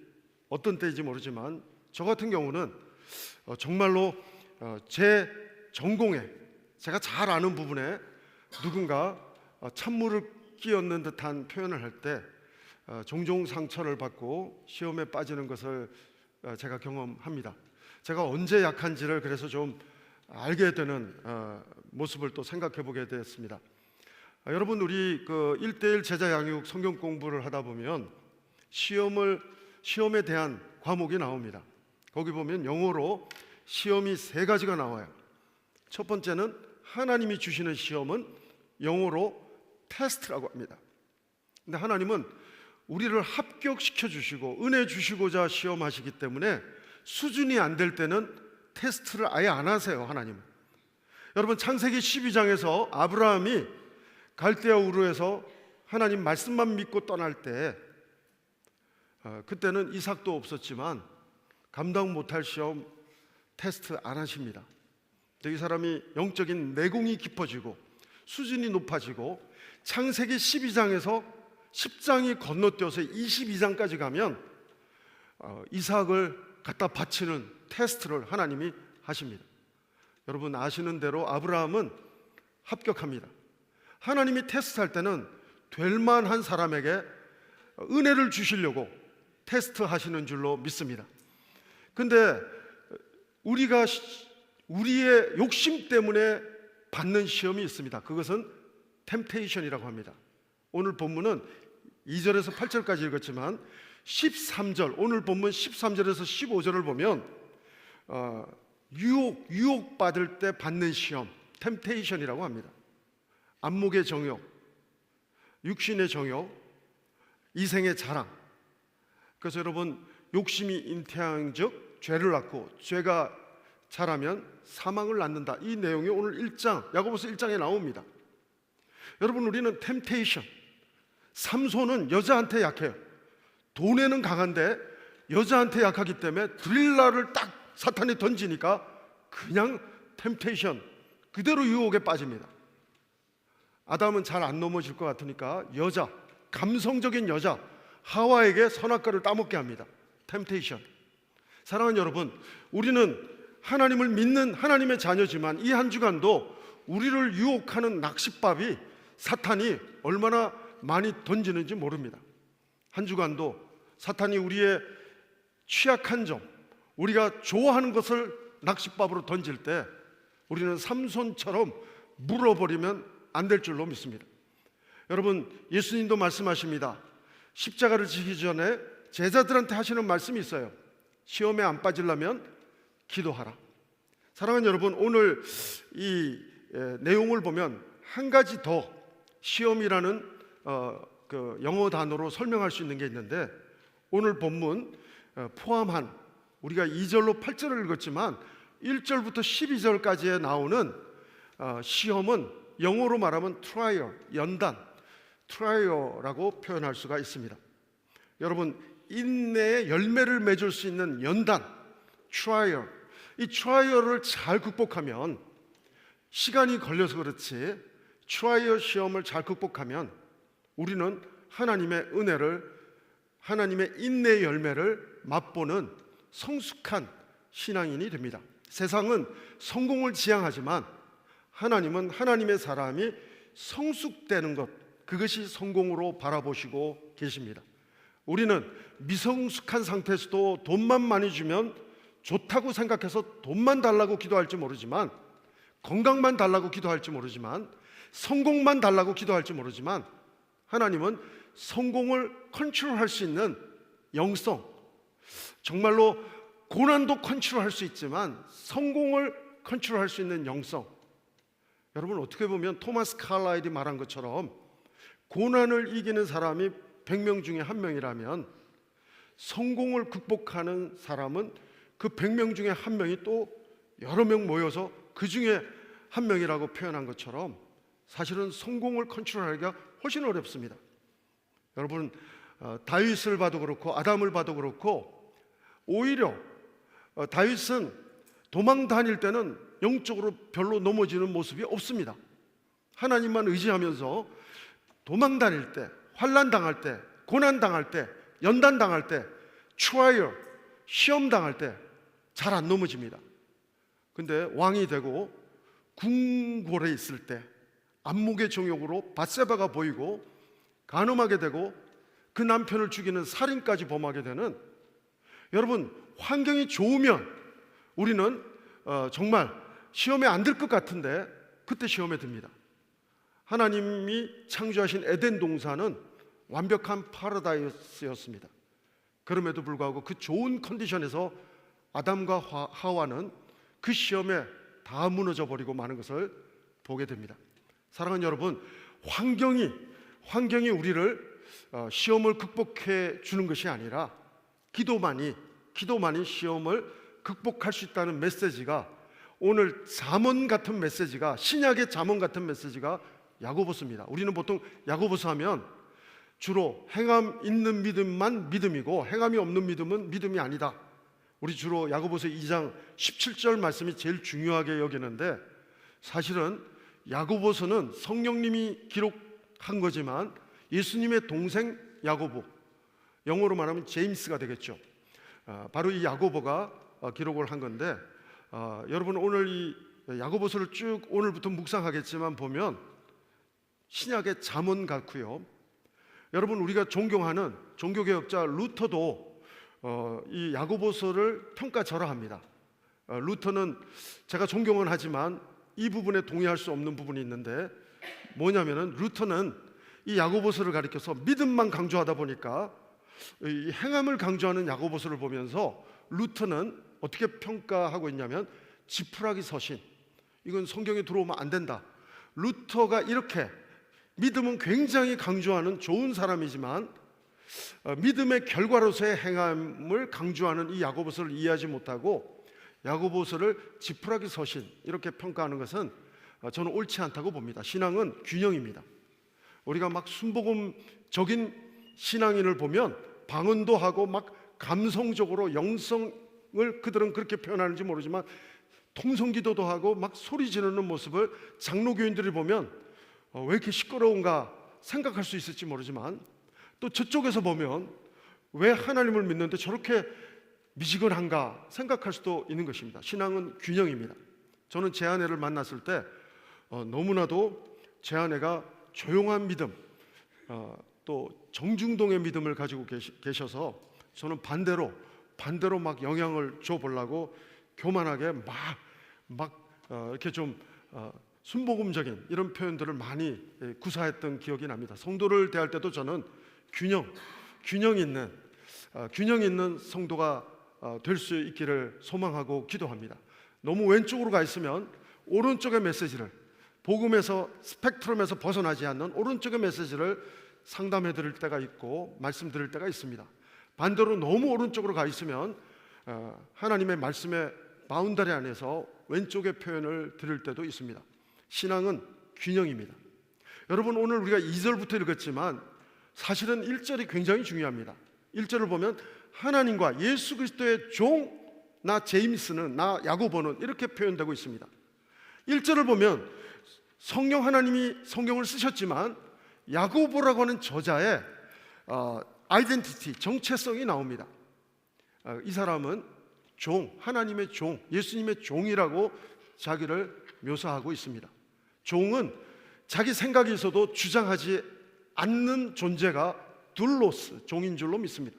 어떤 때인지 모르지만 저 같은 경우는 정말로 제 전공에 제가 잘 아는 부분에 누군가 찬물을 끼얹는 듯한 표현을 할 때 종종 상처를 받고 시험에 빠지는 것을 제가 경험합니다. 제가 언제 약한지를 그래서 좀 알게 되는 모습을 또 생각해 보게 되었습니다. 여러분, 우리 그 1대1 제자 양육 성경 공부를 하다 보면 시험에 대한 과목이 나옵니다. 거기 보면 영어로 시험이 3가지가 나와요. 첫 번째는 하나님이 주시는 시험은 영어로 테스트라고 합니다. 근데 하나님은 우리를 합격시켜 주시고 은혜 주시고자 시험하시기 때문에 수준이 안 될 때는 테스트를 아예 안 하세요. 하나님은. 여러분, 창세기 12장에서 아브라함이 갈대아 우르에서 하나님 말씀만 믿고 떠날 때 그때는 이삭도 없었지만 감당 못할 시험 테스트 안 하십니다. 이 사람이 영적인 내공이 깊어지고 수준이 높아지고 창세기 12장에서 10장이 건너뛰어서 22장까지 가면 이삭을 갖다 바치는 테스트를 하나님이 하십니다. 여러분 아시는 대로 아브라함은 합격합니다. 하나님이 테스트할 때는 될 만한 사람에게 은혜를 주시려고 테스트하시는 줄로 믿습니다. 근데 우리가 우리의 욕심 때문에 받는 시험이 있습니다. 그것은 템테이션이라고 합니다. 오늘 본문은 2절에서 8절까지 읽었지만 13절, 오늘 본문 13절에서 15절을 보면 유혹받을 때 받는 시험, 템테이션이라고 합니다. 안목의 정욕, 육신의 정욕, 이생의 자랑. 그래서 여러분, 욕심이 잉태한즉 죄를 낳고 죄가 자라면 사망을 낳는다. 이 내용이 오늘 1장, 야고보서 1장에 나옵니다. 여러분, 우리는 템테이션, 삼손은 여자한테 약해요. 돈에는 강한데 여자한테 약하기 때문에 드릴라를 딱 사탄이 던지니까 그냥 템테이션, 그대로 유혹에 빠집니다. 아담은 잘 안 넘어질 것 같으니까 여자, 감성적인 여자 하와에게 선악과를 따먹게 합니다. 템테이션. 사랑하는 여러분, 우리는 하나님을 믿는 하나님의 자녀지만 이 한 주간도 우리를 유혹하는 낚싯밥이 사탄이 얼마나 많이 던지는지 모릅니다. 한 주간도 사탄이 우리의 취약한 점, 우리가 좋아하는 것을 낚싯밥으로 던질 때 우리는 삼손처럼 물어버리면 안 될 줄로 믿습니다. 여러분, 예수님도 말씀하십니다. 십자가를 지기 전에 제자들한테 하시는 말씀이 있어요. 시험에 안 빠지려면 기도하라. 사랑하는 여러분, 오늘 이 내용을 보면 한 가지 더 시험이라는 그 영어 단어로 설명할 수 있는 게 있는데, 오늘 본문 포함한 우리가 2절로 8절을 읽었지만 1절부터 12절까지에 나오는 시험은 영어로 말하면 trial, 연단, trial라고 표현할 수가 있습니다. 여러분, 인내의 열매를 맺을 수 있는 연단, trial, 이 trial을 잘 극복하면, 시간이 걸려서 그렇지 trial 시험을 잘 극복하면 우리는 하나님의 은혜를, 하나님의 인내의 열매를 맛보는 성숙한 신앙인이 됩니다. 세상은 성공을 지향하지만 하나님은 하나님의 사람이 성숙되는 것, 그것이 성공으로 바라보시고 계십니다. 우리는 미성숙한 상태에서도 돈만 많이 주면 좋다고 생각해서 돈만 달라고 기도할지 모르지만, 건강만 달라고 기도할지 모르지만, 성공만 달라고 기도할지 모르지만, 하나님은 성공을 컨트롤할 수 있는 영성, 정말로 고난도 컨트롤할 수 있지만 성공을 컨트롤할 수 있는 영성. 여러분, 어떻게 보면 토마스 칼라일이 말한 것처럼 고난을 이기는 사람이 100명 중에 1명이라면 성공을 극복하는 사람은 그 100명 중에 1명이 또 여러 명 모여서 그 중에 1명이라고 표현한 것처럼 사실은 성공을 컨트롤하기가 훨씬 어렵습니다. 여러분, 다윗을 봐도 그렇고 아담을 봐도 그렇고 오히려 다윗은 도망 다닐 때는 영적으로 별로 넘어지는 모습이 없습니다. 하나님만 의지하면서 도망 다닐 때, 환난 당할 때, 고난 당할 때, 연단 당할 때, 트라이얼, 시험 당할 때 잘 안 넘어집니다. 근데 왕이 되고 궁궐에 있을 때 안목의 정욕으로 밧세바가 보이고 간음하게 되고 그 남편을 죽이는 살인까지 범하게 되는, 여러분, 환경이 좋으면 우리는 정말 시험에 안 들 것 같은데 그때 시험에 듭니다. 하나님이 창조하신 에덴 동산은 완벽한 파라다이스였습니다. 그럼에도 불구하고 그 좋은 컨디션에서 아담과 하와는 그 시험에 다 무너져 버리고 마는 것을 보게 됩니다. 사랑하는 여러분, 환경이 우리를 시험을 극복해 주는 것이 아니라 기도만이 시험을 극복할 수 있다는 메시지가, 오늘 잠언 같은 메시지가, 신약의 잠언 같은 메시지가 야고보서입니다. 우리는 보통 야고보서 하면 주로 행함 있는 믿음만 믿음이고 행함이 없는 믿음은 믿음이 아니다. 우리 주로 야고보서 2장 17절 말씀이 제일 중요하게 여기는데, 사실은 야고보서는 성령님이 기록한 거지만 예수님의 동생 야고보, 영어로 말하면 제임스가 되겠죠. 바로 이 야고보가 기록을 한 건데, 여러분 오늘 이 야고보서를 쭉 오늘부터 묵상하겠지만 보면 신약의 잠언 같고요. 여러분 우리가 존경하는 종교개혁자 루터도 이 야고보서를 평가절하합니다. 루터는 제가 존경은 하지만 이 부분에 동의할 수 없는 부분이 있는데, 뭐냐면은 루터는 이 야고보서를 가리켜서 믿음만 강조하다 보니까 이 행함을 강조하는 야고보서를 보면서 루터는 어떻게 평가하고 있냐면 지푸라기 서신, 이건 성경에 들어오면 안 된다. 루터가 이렇게 믿음은 굉장히 강조하는 좋은 사람이지만 믿음의 결과로서의 행함을 강조하는 이 야고보서를 이해하지 못하고 야고보서를 지푸라기 서신 이렇게 평가하는 것은 저는 옳지 않다고 봅니다. 신앙은 균형입니다. 우리가 막 순복음적인 신앙인을 보면 방언도 하고 막 감성적으로 영성을 그들은 그렇게 표현하는지 모르지만 통성기도도 하고 막 소리 지르는 모습을 장로교인들이 보면 왜 이렇게 시끄러운가 생각할 수 있을지 모르지만, 또 저쪽에서 보면 왜 하나님을 믿는데 저렇게 미지근한가 생각할 수도 있는 것입니다. 신앙은 균형입니다. 저는 제 아내를 만났을 때 너무나도 제 아내가 조용한 믿음, 또 정중동의 믿음을 가지고 계셔서 저는 반대로 막 영향을 줘보려고 교만하게 이렇게 좀 순복음적인 이런 표현들을 많이 구사했던 기억이 납니다. 성도를 대할 때도 저는 균형 있는 성도가 될 수 있기를 소망하고 기도합니다. 너무 왼쪽으로 가 있으면 오른쪽의 메시지를, 복음에서 스펙트럼에서 벗어나지 않는 오른쪽의 메시지를 상담해 드릴 때가 있고 말씀드릴 때가 있습니다. 반대로 너무 오른쪽으로 가 있으면 하나님의 말씀의 바운더리 안에서 왼쪽의 표현을 드릴 때도 있습니다. 신앙은 균형입니다. 여러분 오늘 우리가 2절부터 읽었지만 사실은 1절이 굉장히 중요합니다. 1절을 보면 하나님과 예수 그리스도의 종 나 제임스는, 나 야고보는 이렇게 표현되고 있습니다. 1절을 보면 성령 하나님이 성경을 쓰셨지만 야고보라고 하는 저자의 아이덴티티, 정체성이 나옵니다. 이 사람은 종, 하나님의 종, 예수님의 종이라고 자기를 묘사하고 있습니다. 종은 자기 생각이 있어도 주장하지 않는 존재가 둘로스, 종인 줄로 믿습니다.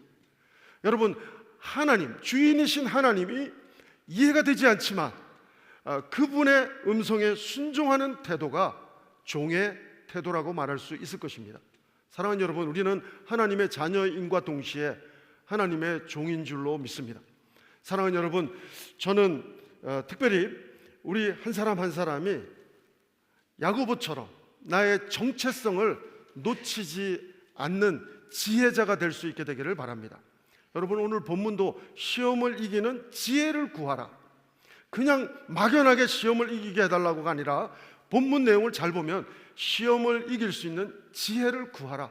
여러분 하나님, 주인이신 하나님이 이해가 되지 않지만 그분의 음성에 순종하는 태도가 종의 태도라고 말할 수 있을 것입니다. 사랑하는 여러분, 우리는 하나님의 자녀인과 동시에 하나님의 종인 줄로 믿습니다. 사랑하는 여러분, 저는 특별히 우리 한 사람 한 사람이 야고보처럼 나의 정체성을 놓치지 않는 지혜자가 될 수 있게 되기를 바랍니다. 여러분 오늘 본문도 시험을 이기는 지혜를 구하라, 그냥 막연하게 시험을 이기게 해달라고가 아니라 본문 내용을 잘 보면 시험을 이길 수 있는 지혜를 구하라,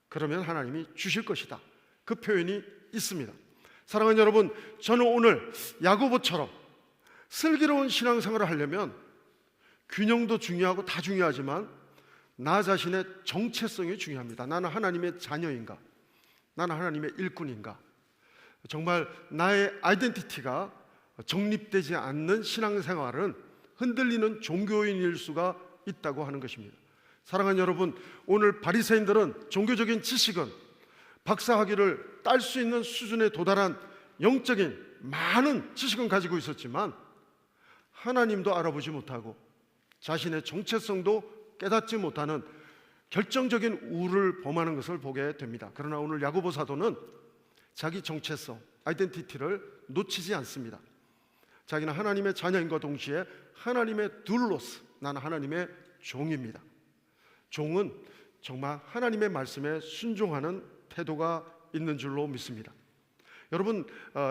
그러면 하나님이 주실 것이다, 그 표현이 있습니다. 사랑하는 여러분, 저는 오늘 야고보처럼 슬기로운 신앙생활을 하려면 균형도 중요하고 다 중요하지만 나 자신의 정체성이 중요합니다. 나는 하나님의 자녀인가? 나는 하나님의 일꾼인가? 정말 나의 아이덴티티가 정립되지 않는 신앙생활은 흔들리는 종교인일 수가 있다고 하는 것입니다. 사랑하는 여러분, 오늘 바리새인들은 종교적인 지식은 박사학위를 딸 수 있는 수준에 도달한 영적인 많은 지식은 가지고 있었지만 하나님도 알아보지 못하고 자신의 정체성도 깨닫지 못하는 결정적인 우를 범하는 것을 보게 됩니다. 그러나 오늘 야고보 사도는 자기 정체성, 아이덴티티를 놓치지 않습니다. 자기는 하나님의 자녀인과 동시에 하나님의 둘로스, 나는 하나님의 종입니다. 종은 정말 하나님의 말씀에 순종하는 태도가 있는 줄로 믿습니다. 여러분,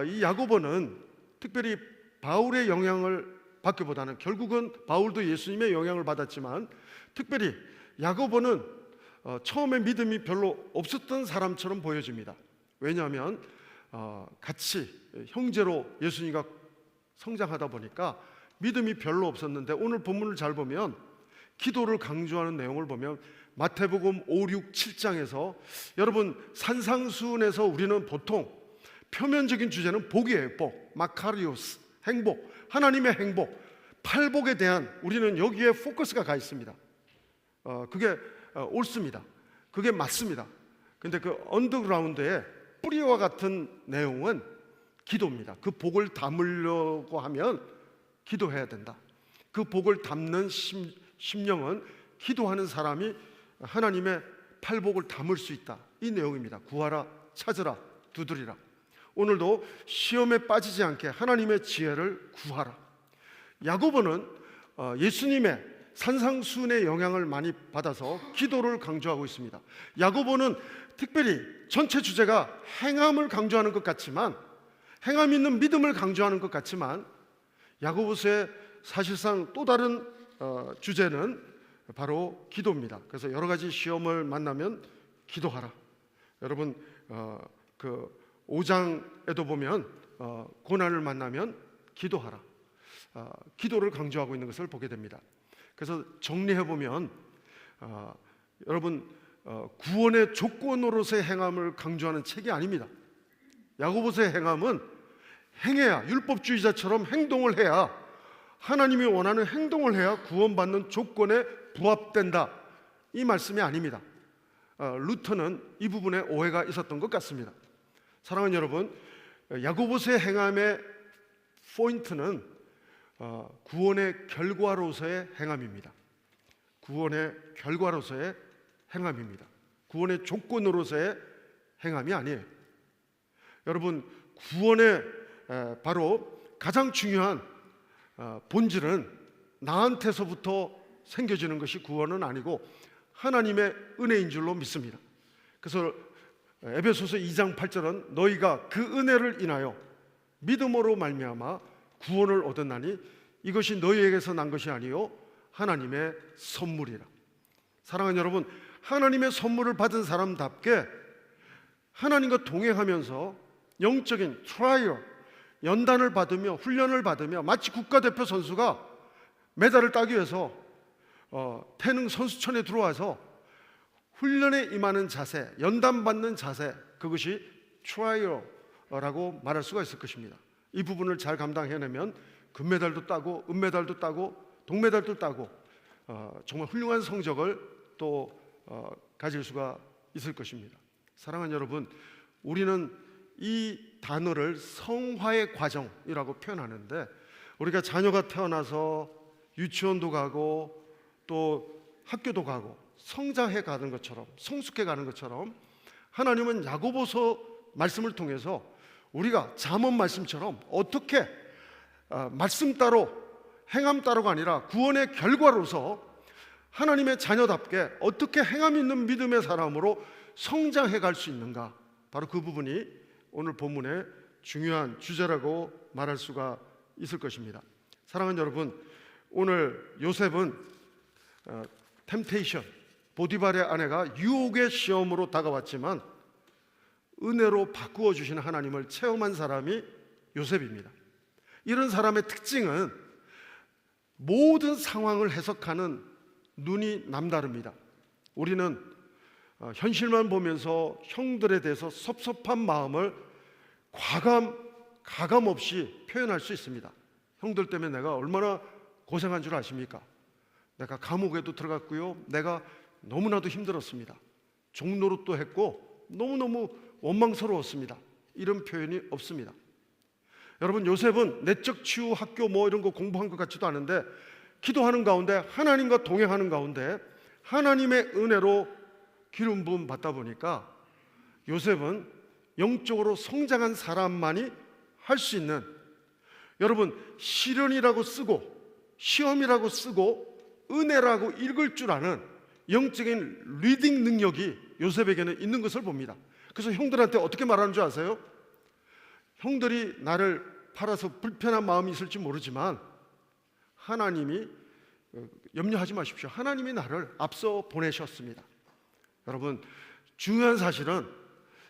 이 야고보는 특별히 바울의 영향을 받기보다는, 결국은 바울도 예수님의 영향을 받았지만 특별히 야고보는 처음에 믿음이 별로 없었던 사람처럼 보여집니다. 왜냐하면 같이 형제로 예수님과 성장하다 보니까 믿음이 별로 없었는데, 오늘 본문을 잘 보면 기도를 강조하는 내용을 보면 마태복음 5, 6, 7장에서 여러분, 산상수훈에서 우리는 보통 표면적인 주제는 복이에요. 복, 마카리오스, 행복, 하나님의 행복, 팔복에 대한 우리는 여기에 포커스가 가 있습니다. 그게 옳습니다. 그게 맞습니다. 근데 그 언더그라운드에 뿌리와 같은 내용은 기도입니다. 그 복을 담으려고 하면 기도해야 된다. 그 복을 담는 심령은 기도하는 사람이 하나님의 팔복을 담을 수 있다. 이 내용입니다. 구하라, 찾으라, 두드리라. 오늘도 시험에 빠지지 않게 하나님의 지혜를 구하라. 야고보는 예수님의 산상수훈의 영향을 많이 받아서 기도를 강조하고 있습니다. 야고보는 특별히 전체 주제가 행함을 강조하는 것 같지만, 행함 있는 믿음을 강조하는 것 같지만, 야고보서의 사실상 또 다른 주제는 바로 기도입니다. 그래서 여러 가지 시험을 만나면 기도하라. 여러분, 그 5장에도 보면 고난을 만나면 기도하라. 기도를 강조하고 있는 것을 보게 됩니다. 그래서 정리해 보면 여러분, 구원의 조건으로서의 행함을 강조하는 책이 아닙니다. 야고보서의 행함은 행해야, 율법주의자처럼 행동을 해야, 하나님이 원하는 행동을 해야 구원받는 조건에 부합된다, 이 말씀이 아닙니다. 루터는 이 부분에 오해가 있었던 것 같습니다. 사랑하는 여러분, 야고보서의 행함의 포인트는 구원의 결과로서의 행함입니다. 구원의 결과로서의 행함입니다. 구원의 조건으로서의 행함이 아니에요. 여러분, 구원의 바로 가장 중요한 본질은 나한테서부터 생겨지는 것이 구원은 아니고 하나님의 은혜인 줄로 믿습니다. 그래서 에베소서 2장 8절은 너희가 그 은혜를 인하여 믿음으로 말미암아 구원을 얻었나니 이것이 너희에게서 난 것이 아니요 하나님의 선물이라. 사랑하는 여러분, 하나님의 선물을 받은 사람답게 하나님과 동행하면서 영적인 트라이얼, 연단을 받으며 훈련을 받으며, 마치 국가대표 선수가 메달을 따기 위해서 태능 선수촌에 들어와서 훈련에 임하는 자세, 연단받는 자세, 그것이 트라이얼라고 말할 수가 있을 것입니다. 이 부분을 잘 감당해내면 금메달도 따고 은메달도 따고 동메달도 따고 정말 훌륭한 성적을 또 가질 수가 있을 것입니다. 사랑하는 여러분, 우리는 이 단어를 성화의 과정이라고 표현하는데, 우리가 자녀가 태어나서 유치원도 가고 또 학교도 가고 성장해 가는 것처럼, 성숙해 가는 것처럼, 하나님은 야고보서 말씀을 통해서 우리가 잠언 말씀처럼 어떻게 말씀 따로 행함 따로가 아니라 구원의 결과로서 하나님의 자녀답게 어떻게 행함 있는 믿음의 사람으로 성장해 갈 수 있는가, 바로 그 부분이 오늘 본문의 중요한 주제라고 말할 수가 있을 것입니다. 사랑하는 여러분, 오늘 요셉은 템테이션, 보디발의 아내가 유혹의 시험으로 다가왔지만 은혜로 바꾸어 주시는 하나님을 체험한 사람이 요셉입니다. 이런 사람의 특징은 모든 상황을 해석하는 눈이 남다릅니다. 우리는 현실만 보면서 형들에 대해서 섭섭한 마음을 가감 없이 표현할 수 있습니다. 형들 때문에 내가 얼마나 고생한 줄 아십니까? 내가 감옥에도 들어갔고요, 내가 너무나도 힘들었습니다. 종노릇도 했고 너무너무 원망스러웠습니다. 이런 표현이 없습니다. 여러분, 요셉은 내적 치유 학교 뭐 이런 거 공부한 것 같지도 않은데 기도하는 가운데 하나님과 동행하는 가운데 하나님의 은혜로 기름 부음 받다 보니까 요셉은 영적으로 성장한 사람만이 할 수 있는, 여러분, 시련이라고 쓰고 시험이라고 쓰고 은혜라고 읽을 줄 아는 영적인 리딩 능력이 요셉에게는 있는 것을 봅니다. 그래서 형들한테 어떻게 말하는 줄 아세요? 형들이 나를 팔아서 불편한 마음이 있을지 모르지만 하나님이, 염려하지 마십시오, 하나님이 나를 앞서 보내셨습니다. 여러분, 중요한 사실은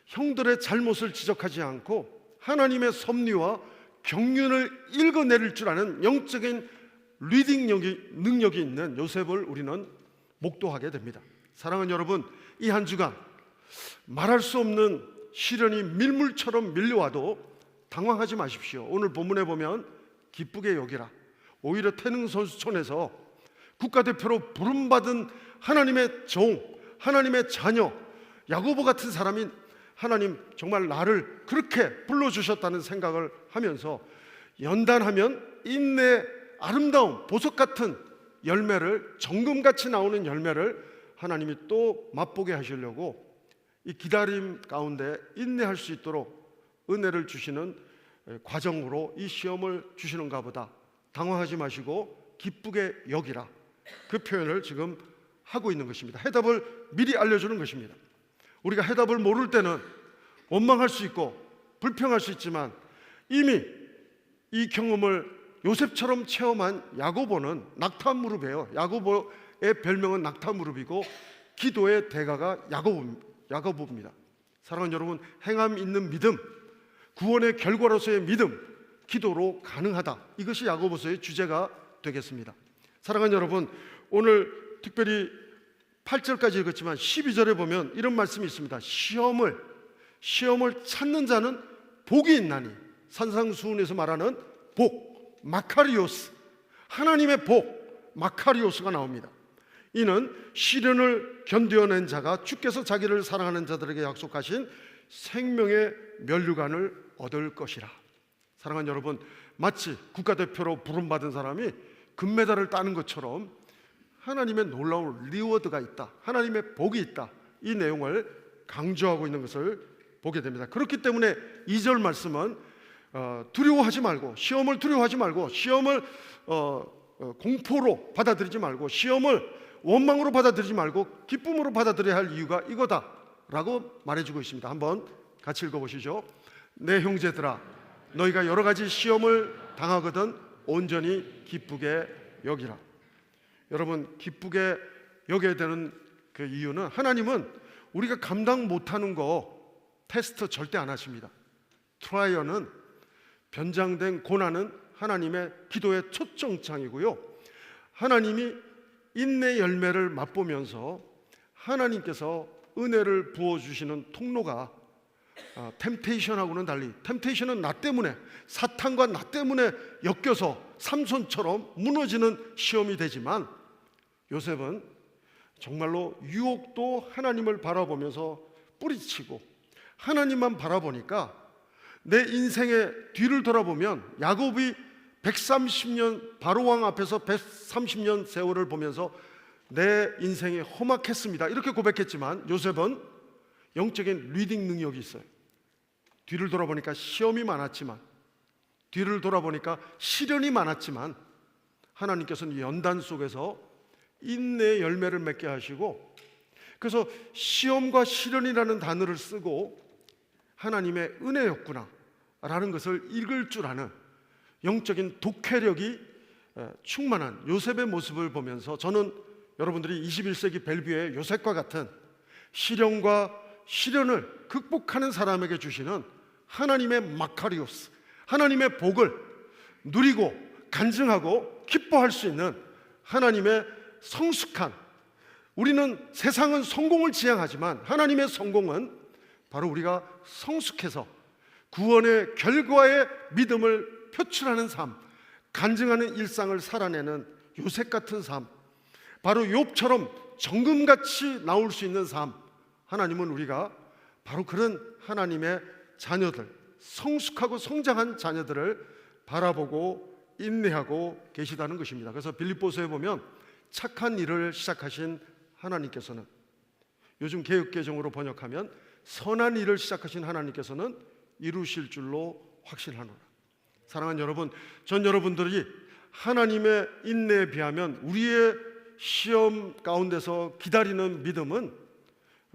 형들의 잘못을 지적하지 않고 하나님의 섭리와 경륜을 읽어내릴 줄 아는 영적인 리딩 능력이 있는 요셉을 우리는 목도하게 됩니다. 사랑하는 여러분, 이 한 주간 말할 수 없는 시련이 밀물처럼 밀려와도 당황하지 마십시오. 오늘 본문에 보면 기쁘게 여기라. 오히려 태능 선수촌에서 국가대표로 부름받은 하나님의 종, 하나님의 자녀 야고보 같은 사람이 하나님 정말 나를 그렇게 불러주셨다는 생각을 하면서 연단하면 인내, 아름다움, 보석 같은 열매를, 정금같이 나오는 열매를 하나님이 또 맛보게 하시려고 이 기다림 가운데 인내할 수 있도록 은혜를 주시는 과정으로 이 시험을 주시는가 보다. 당황하지 마시고 기쁘게 여기라. 그 표현을 지금 하고 있는 것입니다. 해답을 미리 알려주는 것입니다. 우리가 해답을 모를 때는 원망할 수 있고 불평할 수 있지만 이미 이 경험을 요셉처럼 체험한 야고보는 낙타무릎이에요. 야고보의 별명은 낙타무릎이고 기도의 대가가 야고보입니다. 사랑하는 여러분, 행함 있는 믿음, 구원의 결과로서의 믿음, 기도로 가능하다. 이것이 야고보서의 주제가 되겠습니다. 사랑하는 여러분, 오늘 특별히 8절까지 읽었지만 12절에 보면 이런 말씀이 있습니다. 시험을 찾는 자는 복이 있나니. 산상수훈에서 말하는 복, 마카리오스, 하나님의 복, 마카리오스가 나옵니다. 이는 시련을 견뎌낸 자가 주께서 자기를 사랑하는 자들에게 약속하신 생명의 면류관을 얻을 것이라. 사랑하는 여러분, 마치 국가대표로 부름받은 사람이 금메달을 따는 것처럼 하나님의 놀라운 리워드가 있다, 하나님의 복이 있다, 이 내용을 강조하고 있는 것을 보게 됩니다. 그렇기 때문에 2절 말씀은 두려워하지 말고, 시험을 두려워하지 말고, 시험을 공포로 받아들이지 말고, 시험을 원망으로 받아들이지 말고 기쁨으로 받아들여야 할 이유가 이거다라고 말해주고 있습니다. 한번 같이 읽어보시죠. 내 형제들아, 너희가 여러 가지 시험을 당하거든 온전히 기쁘게 여기라. 여러분, 기쁘게 여겨야 되는 그 이유는 하나님은 우리가 감당 못하는 거 테스트 절대 안 하십니다. 트라이어는, 변장된 고난은 하나님의 기도의 초청장이고요, 하나님이 인내 열매를 맛보면서 하나님께서 은혜를 부어주시는 통로가 템테이션하고는 달리, 템테이션은 나 때문에, 사탄과 나 때문에 엮여서 삼손처럼 무너지는 시험이 되지만 요셉은 정말로 유혹도 하나님을 바라보면서 뿌리치고 하나님만 바라보니까 내 인생의 뒤를 돌아보면 야곱이 130년 바로왕 앞에서 130년 세월을 보면서 내 인생이 험악했습니다 이렇게 고백했지만 요셉은 영적인 리딩 능력이 있어요. 뒤를 돌아보니까 시험이 많았지만, 뒤를 돌아보니까 시련이 많았지만 하나님께서는 연단 속에서 인내의 열매를 맺게 하시고, 그래서 시험과 시련이라는 단어를 쓰고 하나님의 은혜였구나 라는 것을 읽을 줄 아는 영적인 독해력이 충만한 요셉의 모습을 보면서 저는 여러분들이 21세기 벨뷰의 요셉과 같은 시련과 시련을 극복하는 사람에게 주시는 하나님의 마카리오스, 하나님의 복을 누리고 간증하고 기뻐할 수 있는 하나님의 성숙한, 우리는 세상은 성공을 지향하지만 하나님의 성공은 바로 우리가 성숙해서 구원의 결과의 믿음을 표출하는 삶, 간증하는 일상을 살아내는 요셉 같은 삶, 바로 욥처럼 정금같이 나올 수 있는 삶, 하나님은 우리가 바로 그런 하나님의 자녀들, 성숙하고 성장한 자녀들을 바라보고 인내하고 계시다는 것입니다. 그래서 빌립보서에 보면 착한 일을 시작하신 하나님께서는, 요즘 개역개정으로 번역하면 선한 일을 시작하신 하나님께서는 이루실 줄로 확신하노라. 사랑하는 여러분, 전 여러분들이 하나님의 인내에 비하면 우리의 시험 가운데서 기다리는 믿음은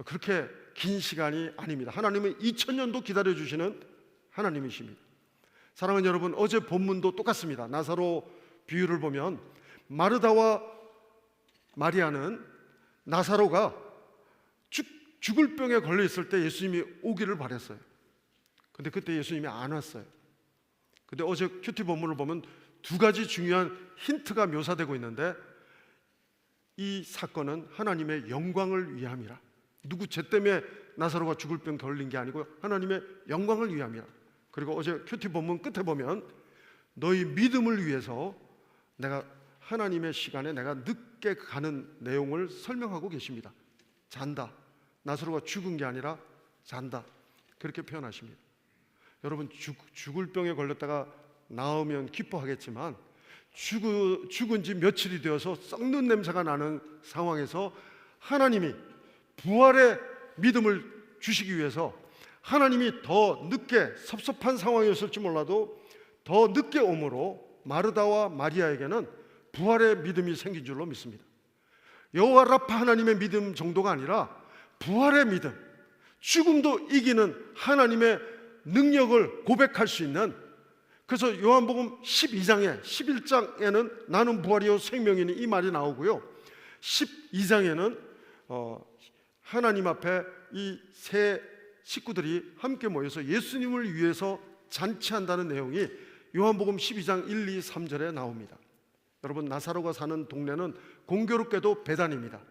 그렇게 긴 시간이 아닙니다. 하나님은 2000년도 기다려주시는 하나님이십니다. 사랑하는 여러분, 어제 본문도 똑같습니다. 나사로 비유를 보면 마르다와 마리아는 나사로가 죽을 병에 걸려 있을 때 예수님이 오기를 바랬어요. 근데 그때 예수님이 안 왔어요. 근데 어제 큐티 본문을 보면 두 가지 중요한 힌트가 묘사되고 있는데, 이 사건은 하나님의 영광을 위함이라. 누구 죄 때문에 나사로가 죽을 병 걸린 게 아니고 하나님의 영광을 위함이라. 그리고 어제 큐티 본문 끝에 보면 너희 믿음을 위해서 내가 하나님의 시간에 내가 늦게 가는 내용을 설명하고 계십니다. 잔다. 나사로가 죽은 게 아니라 잔다. 그렇게 표현하십니다. 여러분, 죽을 병에 걸렸다가 나오면 기뻐하겠지만 죽은 지 며칠이 되어서 썩는 냄새가 나는 상황에서 하나님이 부활의 믿음을 주시기 위해서 하나님이 더 늦게, 섭섭한 상황이었을지 몰라도 더 늦게 오므로 마르다와 마리아에게는 부활의 믿음이 생긴 줄로 믿습니다. 여호와 라파 하나님의 믿음 정도가 아니라 부활의 믿음, 죽음도 이기는 하나님의 능력을 고백할 수 있는, 그래서 요한복음 12장에 11장에는 나는 부활이요 생명이니 이 말이 나오고요, 12장에는 하나님 앞에 이 세 식구들이 함께 모여서 예수님을 위해서 잔치한다는 내용이 요한복음 12장 1, 2, 3절에 나옵니다. 여러분, 나사로가 사는 동네는 공교롭게도 베단입니다.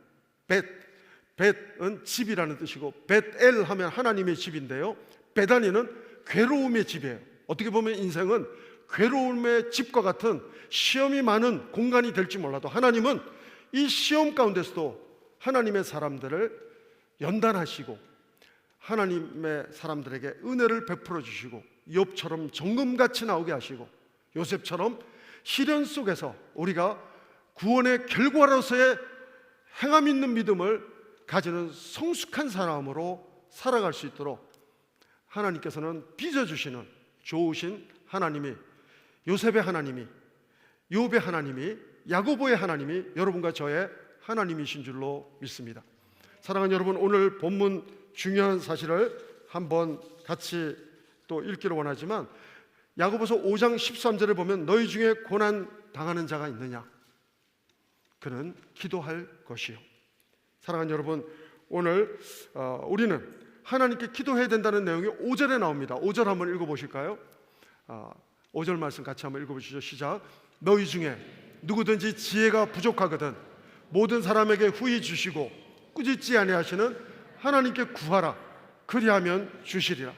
벳은 집이라는 뜻이고 벳엘 하면 하나님의 집인데요, 베다니는 괴로움의 집이에요. 어떻게 보면 인생은 괴로움의 집과 같은 시험이 많은 공간이 될지 몰라도 하나님은 이 시험 가운데서도 하나님의 사람들을 연단하시고 하나님의 사람들에게 은혜를 베풀어 주시고 욥처럼 정금같이 나오게 하시고 요셉처럼 시련 속에서 우리가 구원의 결과로서의 행함 있는 믿음을 가지는 성숙한 사람으로 살아갈 수 있도록 하나님께서는 빚어주시는 좋으신 하나님이, 요셉의 하나님이, 욥의 하나님이, 야고보의 하나님이 여러분과 저의 하나님이신 줄로 믿습니다. 사랑하는 여러분, 오늘 본문 중요한 사실을 한번 같이 또 읽기를 원하지만, 야고보서 5장 13절에 보면 너희 중에 고난 당하는 자가 있느냐? 그는 기도할 것이요. 사랑하는 여러분, 오늘 우리는 하나님께 기도해야 된다는 내용이 5절에 나옵니다. 5절 한번 읽어보실까요? 5절 말씀 같이 한번 읽어보시죠. 시작. 너희 중에 누구든지 지혜가 부족하거든 모든 사람에게 후히 주시고 꾸짖지 아니하시는 하나님께 구하라. 그리하면 주시리라.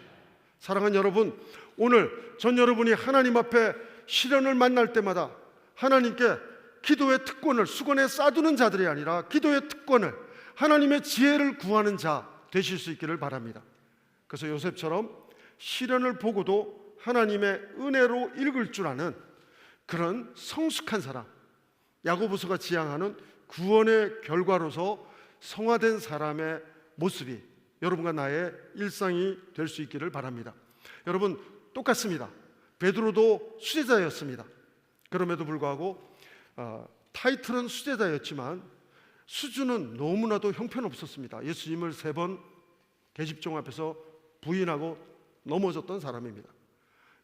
사랑하는 여러분, 오늘 전 여러분이 하나님 앞에 시련을 만날 때마다 하나님께 기도의 특권을 수건에 싸두는 자들이 아니라 기도의 특권을, 하나님의 지혜를 구하는 자 되실 수 있기를 바랍니다. 그래서 요셉처럼 시련을 보고도 하나님의 은혜로 읽을 줄 아는 그런 성숙한 사람, 야고보서가 지향하는 구원의 결과로서 성화된 사람의 모습이 여러분과 나의 일상이 될 수 있기를 바랍니다. 여러분, 똑같습니다. 베드로도 수제자였습니다. 그럼에도 불구하고 타이틀은 수제자였지만 수준은 너무나도 형편없었습니다. 예수님을 3번 계집종 앞에서 부인하고 넘어졌던 사람입니다.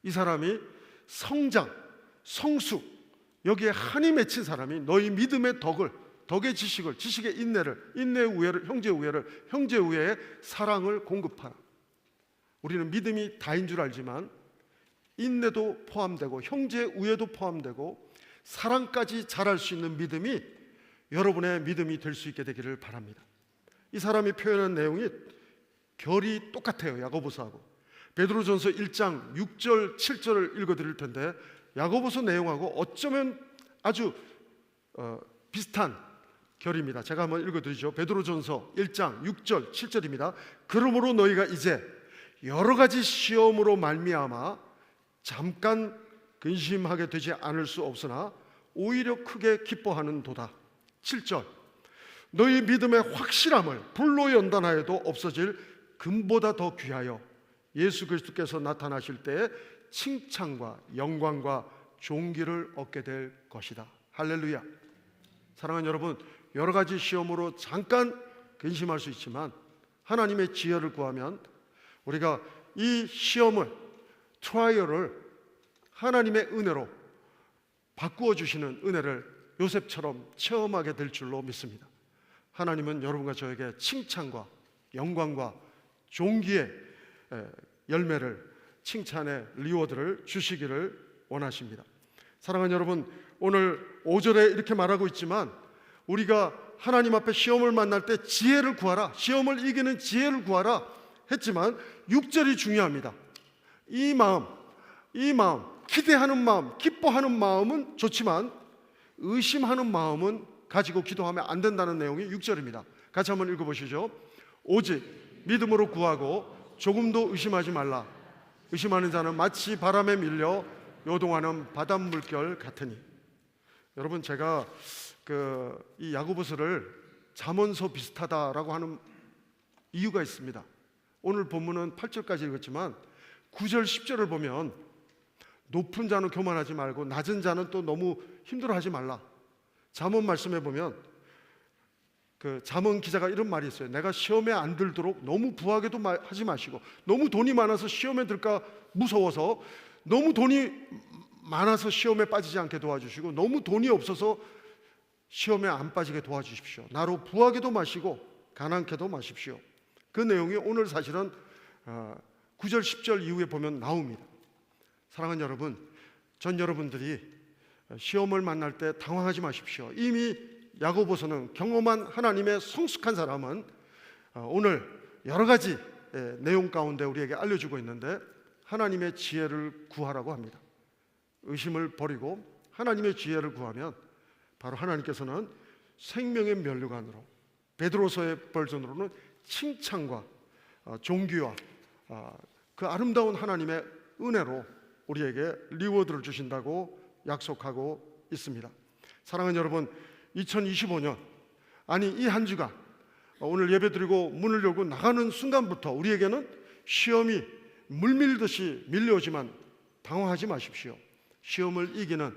이 사람이 성장, 성숙, 여기에 한이 맺힌 사람이 너희 믿음의 덕의 지식을, 지식의 인내를, 인내의 우애를, 형제의 우애를, 형제의 우애의 사랑을 공급하라. 우리는 믿음이 다인 줄 알지만 인내도 포함되고 형제의 우애도 포함되고 사랑까지 잘할 수 있는 믿음이 여러분의 믿음이 될 수 있게 되기를 바랍니다. 이 사람이 표현한 내용이 결이 똑같아요. 야고보서하고. 베드로전서 1장 6절 7절을 읽어드릴 텐데 야고보서 내용하고 어쩌면 아주 비슷한 결입니다. 제가 한번 읽어드리죠. 베드로전서 1장 6절 7절입니다. 그러므로 너희가 이제 여러 가지 시험으로 말미암아 잠깐 근심하게 되지 않을 수 없으나 오히려 크게 기뻐하는 도다. 7절, 너희 믿음의 확실함을 불로 연단하여도 없어질 금보다 더 귀하여 예수 그리스도께서 나타나실 때에 칭찬과 영광과 존귀를 얻게 될 것이다. 할렐루야. 사랑하는 여러분, 여러 가지 시험으로 잠깐 근심할 수 있지만 하나님의 지혜를 구하면 우리가 이 시험을, 트라이얼을 하나님의 은혜로 바꾸어 주시는 은혜를 요셉처럼 체험하게 될 줄로 믿습니다. 하나님은 여러분과 저에게 칭찬과 영광과 존귀의 열매를, 칭찬의 리워드를 주시기를 원하십니다. 사랑하는 여러분, 오늘 5절에 이렇게 말하고 있지만 우리가 하나님 앞에 시험을 만날 때 지혜를 구하라, 시험을 이기는 지혜를 구하라 했지만 6절이 중요합니다. 이 마음, 기대하는 마음, 기뻐하는 마음은 좋지만 의심하는 마음은 가지고 기도하면 안 된다는 내용이 6절입니다. 같이 한번 읽어보시죠. 오직 믿음으로 구하고 조금도 의심하지 말라. 의심하는 자는 마치 바람에 밀려 요동하는 바닷물결 같으니. 여러분, 제가 이 야고보서를 잠언서 비슷하다라고 하는 이유가 있습니다. 오늘 본문은 8절까지 읽었지만 9절 10절을 보면 높은 자는 교만하지 말고 낮은 자는 또 너무 힘들어하지 말라. 잠언 말씀해 보면 잠언 기자가 이런 말이 있어요. 내가 시험에 안 들도록 너무 부하게도 하지 마시고, 너무 돈이 많아서 시험에 들까 무서워서 너무 돈이 많아서 시험에 빠지지 않게 도와주시고, 너무 돈이 없어서 시험에 안 빠지게 도와주십시오. 나로 부하게도 마시고 가난케도 마십시오. 그 내용이 오늘 사실은 9절 10절 이후에 보면 나옵니다. 사랑하는 여러분, 전 여러분들이 시험을 만날 때 당황하지 마십시오. 이미 야고보서는 경험한 하나님의 성숙한 사람은 오늘 여러 가지 내용 가운데 우리에게 알려주고 있는데, 하나님의 지혜를 구하라고 합니다. 의심을 버리고 하나님의 지혜를 구하면 바로 하나님께서는 생명의 면류관으로, 베드로서의 버전으로는 칭찬과 존귀와 그 아름다운 하나님의 은혜로 우리에게 리워드를 주신다고 약속하고 있습니다. 사랑하는 여러분, 2025년, 아니 이 한 주간, 오늘 예배드리고 문을 열고 나가는 순간부터 우리에게는 시험이 물밀듯이 밀려오지만 당황하지 마십시오. 시험을 이기는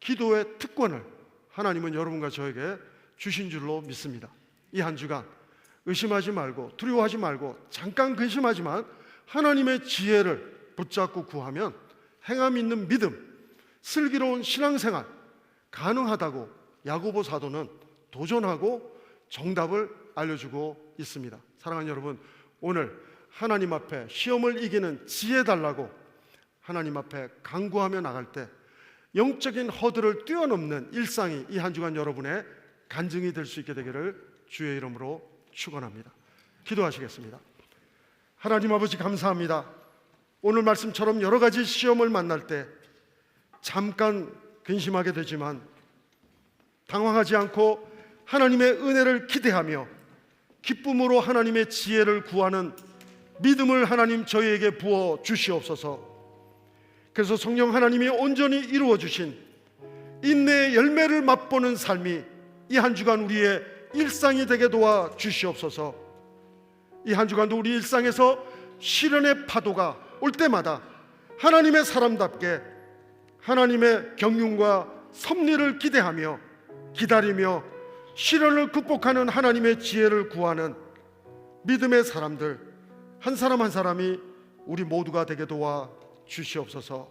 기도의 특권을 하나님은 여러분과 저에게 주신 줄로 믿습니다. 이 한 주간 의심하지 말고 두려워하지 말고 잠깐 근심하지만 하나님의 지혜를 붙잡고 구하면 행함 있는 믿음, 슬기로운 신앙생활 가능하다고 야고보 사도는 도전하고 정답을 알려주고 있습니다. 사랑하는 여러분, 오늘 하나님 앞에 시험을 이기는 지혜 달라고 하나님 앞에 간구하며 나갈 때 영적인 허들을 뛰어넘는 일상이 이 한 주간 여러분의 간증이 될 수 있게 되기를 주의 이름으로 축원합니다. 기도하시겠습니다. 하나님 아버지, 감사합니다. 오늘 말씀처럼 여러 가지 시험을 만날 때 잠깐 근심하게 되지만 당황하지 않고 하나님의 은혜를 기대하며 기쁨으로 하나님의 지혜를 구하는 믿음을 하나님 저희에게 부어 주시옵소서. 그래서 성령 하나님이 온전히 이루어 주신 인내의 열매를 맛보는 삶이 이 한 주간 우리의 일상이 되게 도와 주시옵소서. 이 한 주간도 우리 일상에서 시련의 파도가 올 때마다 하나님의 사람답게 하나님의 경륜과 섭리를 기대하며 기다리며 시련을 극복하는 하나님의 지혜를 구하는 믿음의 사람들 한 사람 한 사람이 우리 모두가 되게 도와 주시옵소서.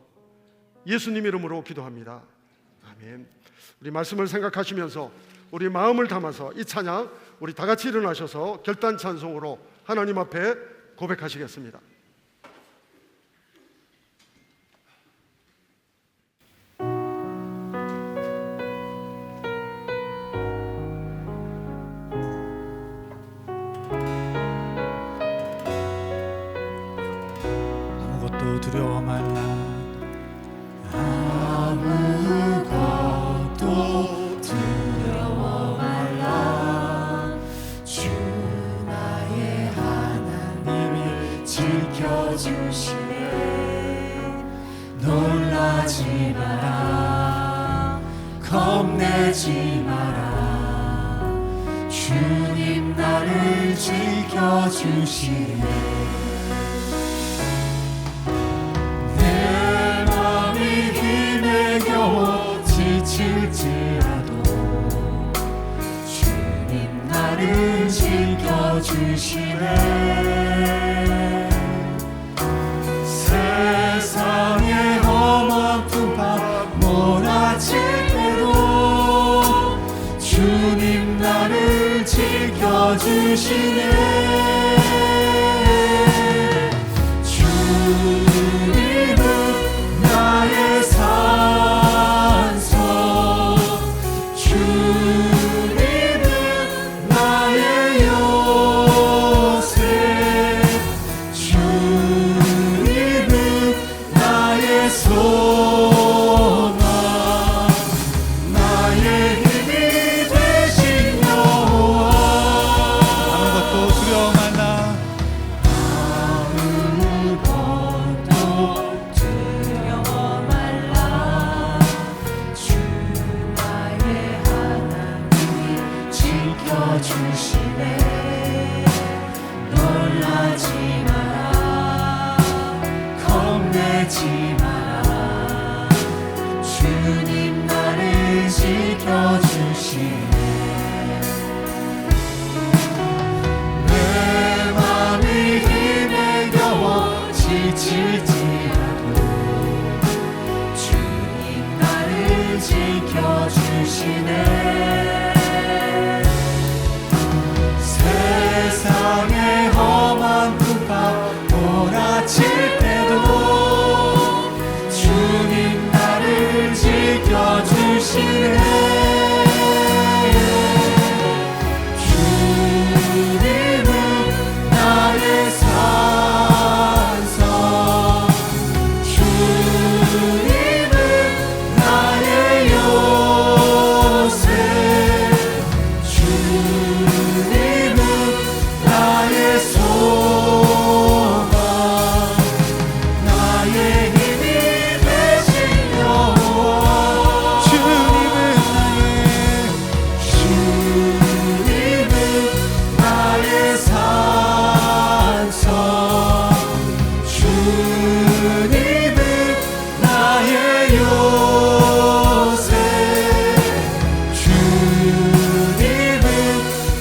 예수님 이름으로 기도합니다. 아멘. 우리 말씀을 생각하시면서 우리 마음을 담아서 이 찬양 우리 다 같이 일어나셔서 결단 찬송으로 하나님 앞에 고백하시겠습니다. 아무것도 두려워 말라. 아무것도 두려워 말라. 주 나의 하나님이 지켜주시네. 놀라지 마라, 겁내지 마라, 주님 나를 지켜주시네. 내 맘이 힘에 겨워 지칠지라도 주님 나를 지켜주시네. 세상의 험한 풍파 몰아칠 때도 주님 나를 지켜주시네. 주님은 나의 산소, 주님은 나의 요새, 주님은 나의 소망, 나의 힘이 되신 여호와. 아무것도 두려워만 나 아무것도 두려워 말라. 주 나의 하나님이 지켜주시네. 놀라지 마라, 겁내지 마라, 주님 나를 지켜주시네. 내 맘이 힘에 겨워 지칠지라도 주님 나를 지켜주시네. 세상의 험한 풍파 몰아칠 때도 주님 나를 지켜주시네. 주님은 나의 산성, 주님은 나의 요새, 주님은 나의 소망, 나의 힘이 되신 여호와. 주님은 나의 산성, 주님은 나의 요새, 주님은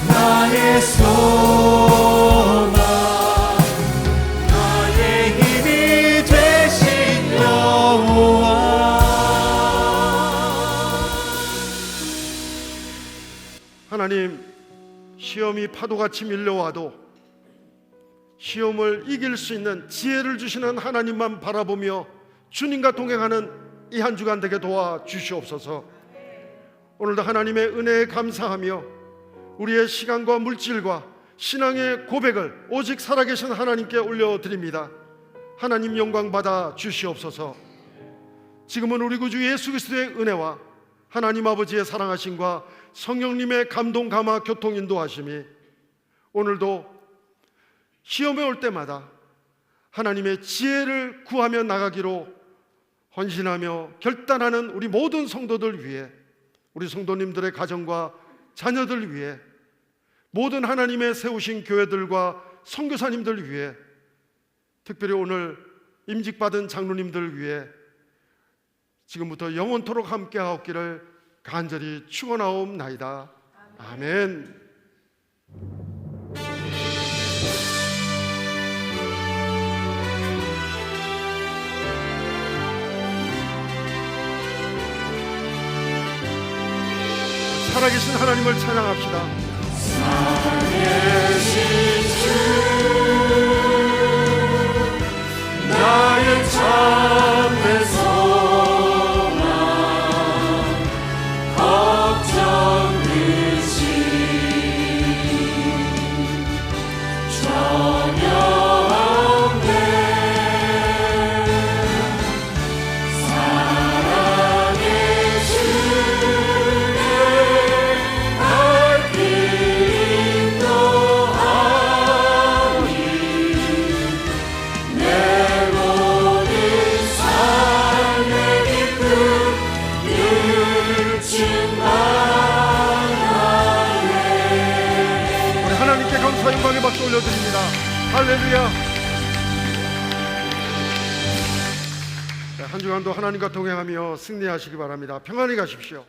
나의 소망, 나의 힘이 되신 여호와. 하나님, 시험이 파도같이 밀려와도 시험을 이길 수 있는 지혜를 주시는 하나님만 바라보며 주님과 동행하는 이 한 주간 되게 도와주시옵소서. 오늘도 하나님의 은혜에 감사하며 우리의 시간과 물질과 신앙의 고백을 오직 살아계신 하나님께 올려드립니다. 하나님 영광 받아 주시옵소서. 지금은 우리 구주 예수 그리스도의 은혜와 하나님 아버지의 사랑하심과 성령님의 감동 감화 교통 인도하심이 오늘도 시험에 올 때마다 하나님의 지혜를 구하며 나가기로 헌신하며 결단하는 우리 모든 성도들 위해, 우리 성도님들의 가정과 자녀들 위해, 모든 하나님의 세우신 교회들과 선교사님들 위해, 특별히 오늘 임직받은 장로님들 위해 지금부터 영원토록 함께하옵기를 간절히 축원하옵나이다. 아멘. 살아계신 하나님을 찬양합시다. 살아계신 주 나의 참된 소망, 걱정 근심 전혀 없네. 사랑의 주내 날 인도 우리 하나님께 감사 영광의 박수 올려드립니다. 할렐루야. 한 주간도 하나님과 동행하며 승리하시기 바랍니다. 평안히 가십시오.